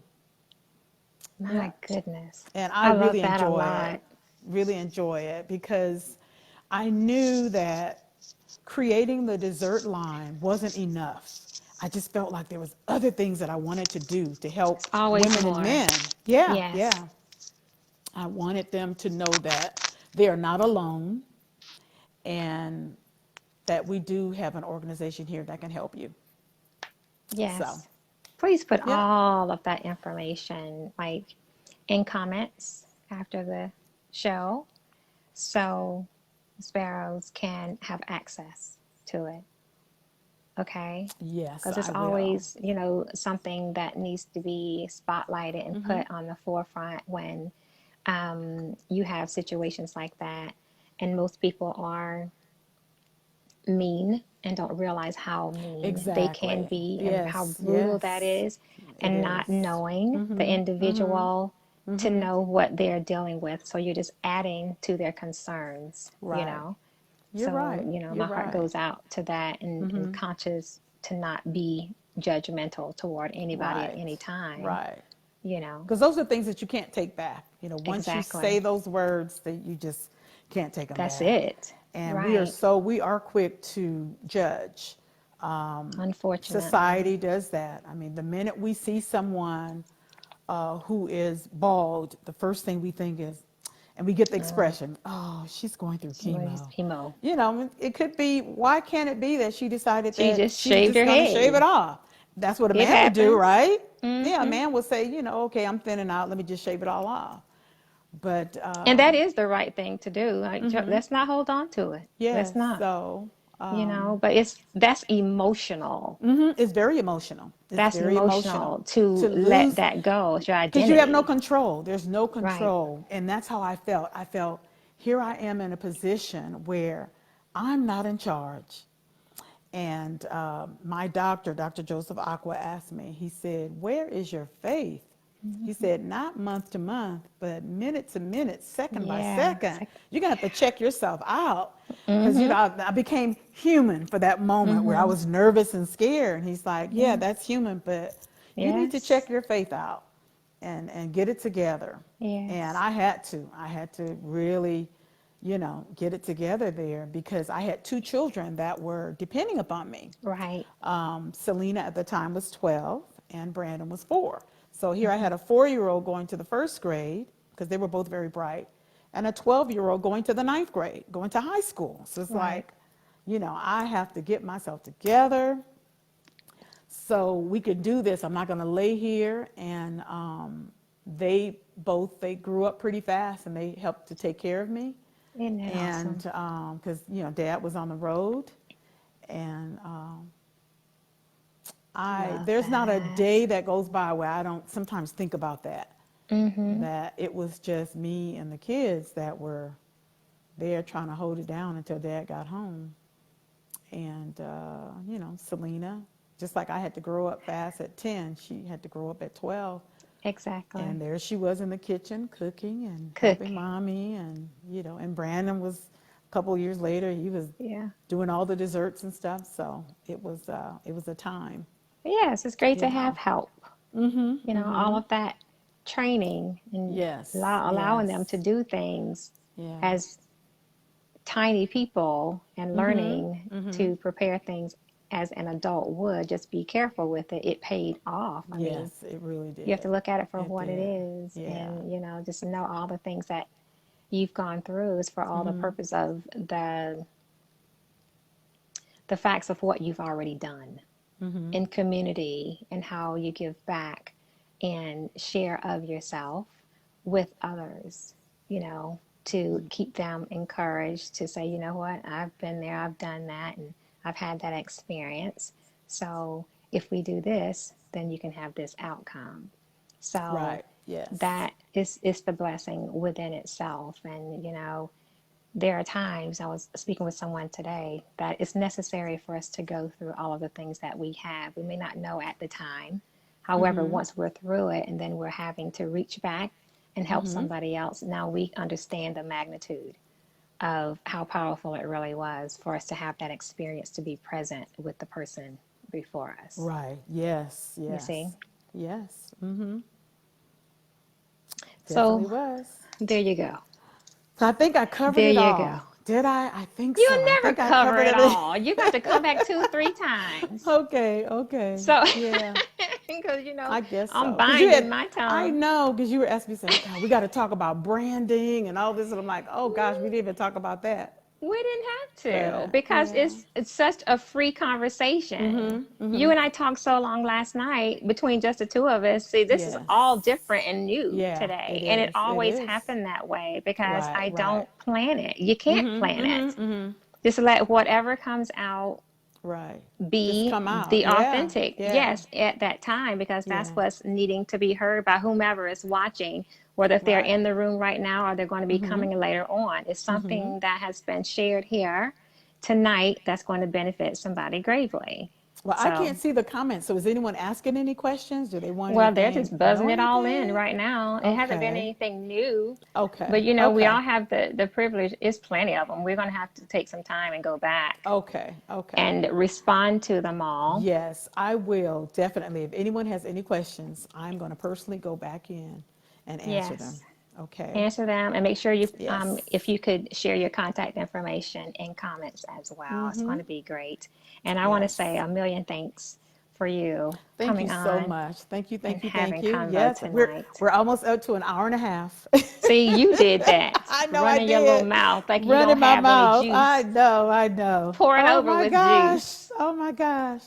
My Yeah. goodness. And I I love really that a enjoy lot. it. Really enjoy it because I knew that creating the dessert line wasn't enough. I just felt like there was other things that I wanted to do to help Always women and more. men. Yeah, Yes. yeah. I wanted them to know that they are not alone and that we do have an organization here that can help you. So, Yes. Please put yeah. all of that information like in comments after the show so Sparrows can have access to it. Okay? Yes, Because it's I will. always, something that needs to be spotlighted and put on the forefront when you have situations like that. And most people are mean and don't realize how mean they can Exactly. be and how Yes, brutal that yes, is, it and not is. knowing the individual to know what they're dealing with. So you're just adding to their concerns. Right. You're So, right. You're my heart right. goes out to that and conscious to not be judgmental toward anybody at Right. any time, Right. you know. Because those are things that you can't take back. Once you say Exactly. those words, that you just can't take them That's back. it. And Right. we are quick to judge. Unfortunately. Society does that. I mean, the minute we see someone who is bald, the first thing we think is, and we get the expression, oh, she's going through Nobody's chemo. chemo. It could be, why can't it be that she decided She that just she was shaved just her going to shave it head. off? That's what a It man would do, happens. right? Yeah, a man would say, okay, I'm thinning out. Let me just shave it all off. But And that is the right thing to do. Like, let's not hold on to it. Let's yes, not, so but that's emotional. it's very emotional. It's That's very emotional emotional to to let lose, that go. It's your because you have no identity. control. There's no Right. control. And that's how I felt. I felt, here I am in a position where I'm not in charge. And my doctor, Dr. Joseph Aqua, asked me, he said, where is your faith? He said, not month to month, but minute to minute, second by Yeah. second. You're going to have to check yourself out. Because, Mm-hmm. I became human for that moment where I Mm-hmm. was nervous and scared. And he's like, yeah, Yeah. that's human, but you need to Yes. check your faith out and get it together. And Yes. I had to. I had to really, get it together there, because I had two children that were depending upon me. Right. Selena at the time was 12 and Brandon was 4. So here I had a 4-year-old going to the first grade, because they were both very bright, and a 12-year-old going to the ninth grade, going to high school. So it's Right. like, I have to get myself together so we could do this. I'm not going to lay here. And they grew up pretty fast, and they helped to take care of me. Isn't that And awesome? because Dad was on the road, and Love there's not a that. day that goes by where I don't sometimes think about that. Mm-hmm. That it was just me and the kids that were there trying to hold it down until Dad got home. And Selena, just like I had to grow up fast at 10, she had to grow up at 12. Exactly. And there she was in the kitchen cooking and helping Cooking. mommy, and and Brandon was a couple years later, he was Yeah. doing all the desserts and stuff. So it was a time, Yes, it's great you to have know. help. All of that training and Yes, allowing them yes, to do things yeah, as tiny people and learning to prepare things as an adult would. Just be careful with it. It paid off. I mean, yes, it really you have to did. look at it for It what it did. is, Yeah. and just know all the things that you've gone through is for all the purpose of the facts of what you've already done in community and how you give back and share of yourself with others, to keep them encouraged to say, you know what, I've been there, I've done that, and I've had that experience. So if we do this, then you can have this outcome. So Right. Yes. that is the blessing within itself. And, there are times, I was speaking with someone today, that it's necessary for us to go through all of the things that we have. We may not know at the time. However, once we're through it and then we're having to reach back and help somebody else, now we understand the magnitude of how powerful it really was for us to have that experience, to be present with the person before us. Right. Yes. You see? Yes. Yes. Definitely So was. there you go. So I think I covered There it you go. all. Did I? I think so. You'll I never think I cover covered it it. all. You got to come back 2 or 3 times. Okay. Okay. So, Yeah. because I guess I'm so. Because you binding had, my I tongue. know, because you were asking me, saying, God, we got to talk about branding and all this. And I'm like, oh gosh, we didn't even talk about that. We didn't have to, But because yeah. it's such a free conversation. You and I talked so long last night between just the two of us. See, this is Yes. all different and new Yeah, it today, and it is. It always is. happened that way because Right. I Right. don't plan it. You can't plan it. Just let whatever comes out Right. Just be come out. the Yeah. authentic, Yeah. yes, at that time, because that's Yeah. what's needing to be heard by whomever is watching, whether if they're Right. in the room right now or they're going to be coming later on. It's something that has been shared here tonight that's going to benefit somebody gravely. Well, I So, can't see the comments. So is anyone asking any questions? Do they want well, they're anything? just Know buzzing it all in anything? right now. It hasn't been Okay. anything new, but Okay. we Okay. all have the privilege. It's plenty of them. We're going to have to take some time and go back Okay. Okay. and respond to them all. Yes, I will definitely. If anyone has any questions, I'm going to personally go back in and answer them. Yes. Okay. Answer them and make sure Yes. if you could share your contact information in comments as well. It's going to be great. And I want to say Yes. a million thanks for you Thank you coming so on much. Thank you. and Thank you. Thank having you. convo Yes, we're tonight. we're almost up to an hour and a half. See, you did that, I know I running your little did. mouth like you don't Running my have any mouth. I juice, know. I know. pouring Oh over my with gosh. juice. Oh my gosh.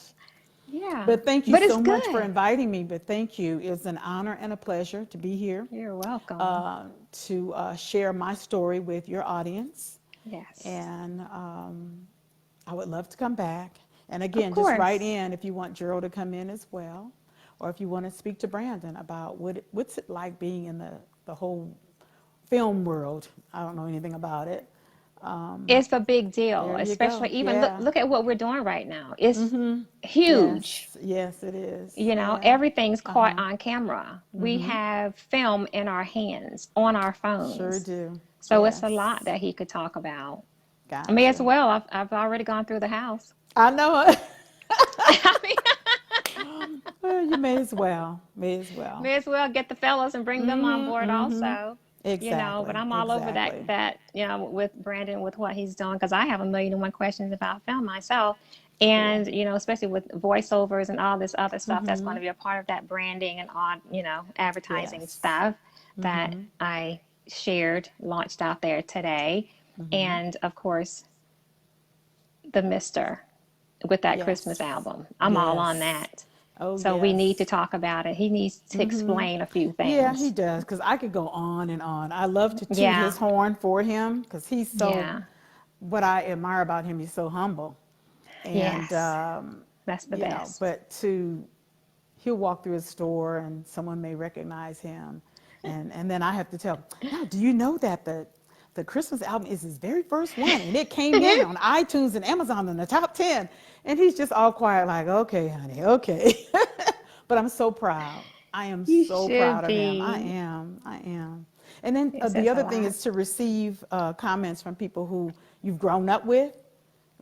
Yeah. But thank you But it's so much for good. inviting me. But thank you. It's an honor and a pleasure to be here You're welcome. to share my story with your audience. Yes. And I would love to come back. And Of again, just write course. in if you want Gerald to come in as well, or if you want to speak to Brandon about what's it like being in the whole film world. I don't know anything about it. It's a big deal, There you especially go. even Yeah. look at what we're doing right now. It's huge. Yes. Yes, it is. You know, Yeah. everything's caught Uh-huh. on camera. We have film in our hands, on our Sure phones. do. So it's a lot Yes. that he could talk about. I may as Gotcha. well. I've already gone through the house. I know it. I mean, Well, you may as well. May as well. may as well get the fellows and bring them on board also. You know, but Exactly. I'm all over Exactly. you know, with Brandon, with what he's doing, because I have a million and one questions about film myself. Cool. And, you know, especially with voiceovers and all this other stuff that's going to be a part of that branding and on, you know, advertising Yes. stuff that I launched out there today. And of course, the Mister with that Christmas Yes. album. I'm all on Yes. that. Oh, So we need to yes. talk about it. He needs to explain a few Yeah, he things. does. Because I could go on and on. I love to toot Yeah. his horn for him because he's so, Yeah. what I admire about him, he's so humble. And, Yes. That's the best. but he'll walk through a store and someone may recognize him. And then I have to tell him, now, do you know that the Christmas album is his very first one? And it came in on iTunes and Amazon in the top 10. And he's just all quiet, like, okay, honey, okay. But I'm so proud. I am You so should proud of him. I be. am. I am. And then It the says a other thing lot. is to receive comments from people who you've grown up with,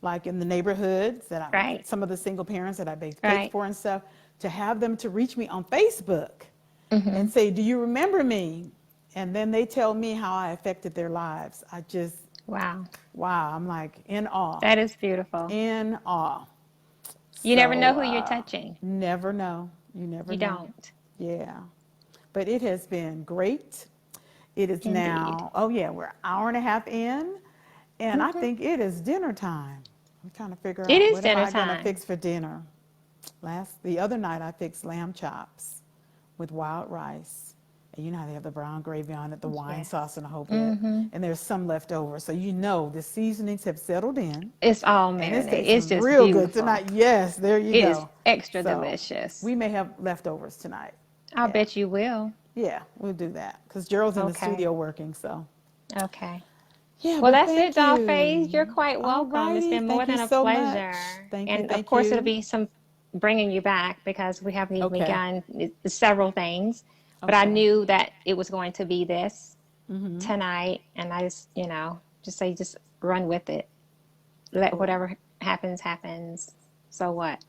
like in the neighborhoods Right. some of the single parents that I baked cakes Right. for and stuff, to have them to reach me on Facebook and say, do you remember me? And then they tell me how I affected their lives. I just, Wow. wow, I'm like in awe, That is beautiful. in awe. You never know So who you're touching. never know. You never You know. don't. Yeah. But it has been great. It is Indeed. now, oh yeah, we're an hour and a half in, and I think it is dinner time. I'm trying to figure It out is what am dinner I going to time. fix for dinner. The other night I fixed lamb chops with wild rice. And you know how they have the brown gravy on it, the wine sauce and a whole bit. And there's some left over. So you know the seasonings have settled in. It's all And it's marinated. getting It's some just real good beautiful. tonight. Yes, there you It is go. extra So delicious. we may have leftovers tonight. I'll Yeah. bet you will. Yeah, we'll do that. Because Gerald's in the Okay. studio working, so. Okay. Yeah, Well, but that's it, thank Dollface. You're you. quite All welcome. It's righty. been more Thank you than a so much. pleasure. Thank you. And of Thank course, it'll you. be some bringing you back because we haven't even Okay. begun several things. But I Okay. knew that it was going to be this tonight. And I just, you know, just run with it. Let Cool. whatever happens, happens. So what?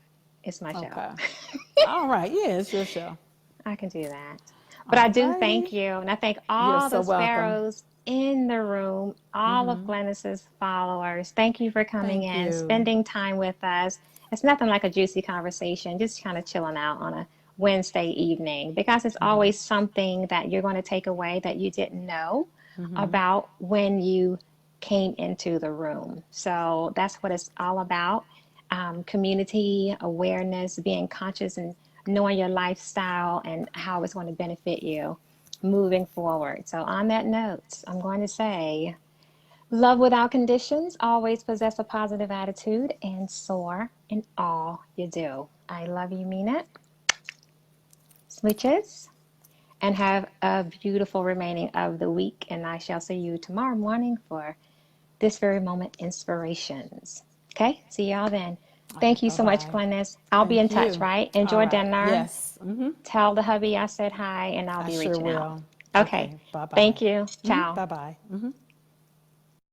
It's my show. Okay. All right. Yeah, it's your show. I can do that. But I All do thank righty. you. And I thank You're all so the welcome. sparrows in the room, all of Glynis's followers. Thank you for coming Thank in, you. spending time with us. It's nothing like a juicy conversation, just kind of chilling out on a Wednesday evening because it's always something that you're going to take away that you didn't know about when you came into the room. So that's what it's all about. Community awareness, being conscious and knowing your lifestyle and how it's going to benefit you moving forward. So on that note, I'm going to say, love without conditions, always possess a positive attitude, and soar in all you do. I love you, mean it. Smooches. And have a beautiful remaining of the week. And I shall see you tomorrow morning for this very moment inspirations. Okay, see y'all then. All Thank right. you so much, Bye-bye. Glynis. I'll be in Thank touch, you. right? All Enjoy right. dinner. Yes. Tell the hubby I said hi, and I'll I be sure reaching out. will. Okay. Okay. Bye-bye. Thank you. Ciao. Bye-bye.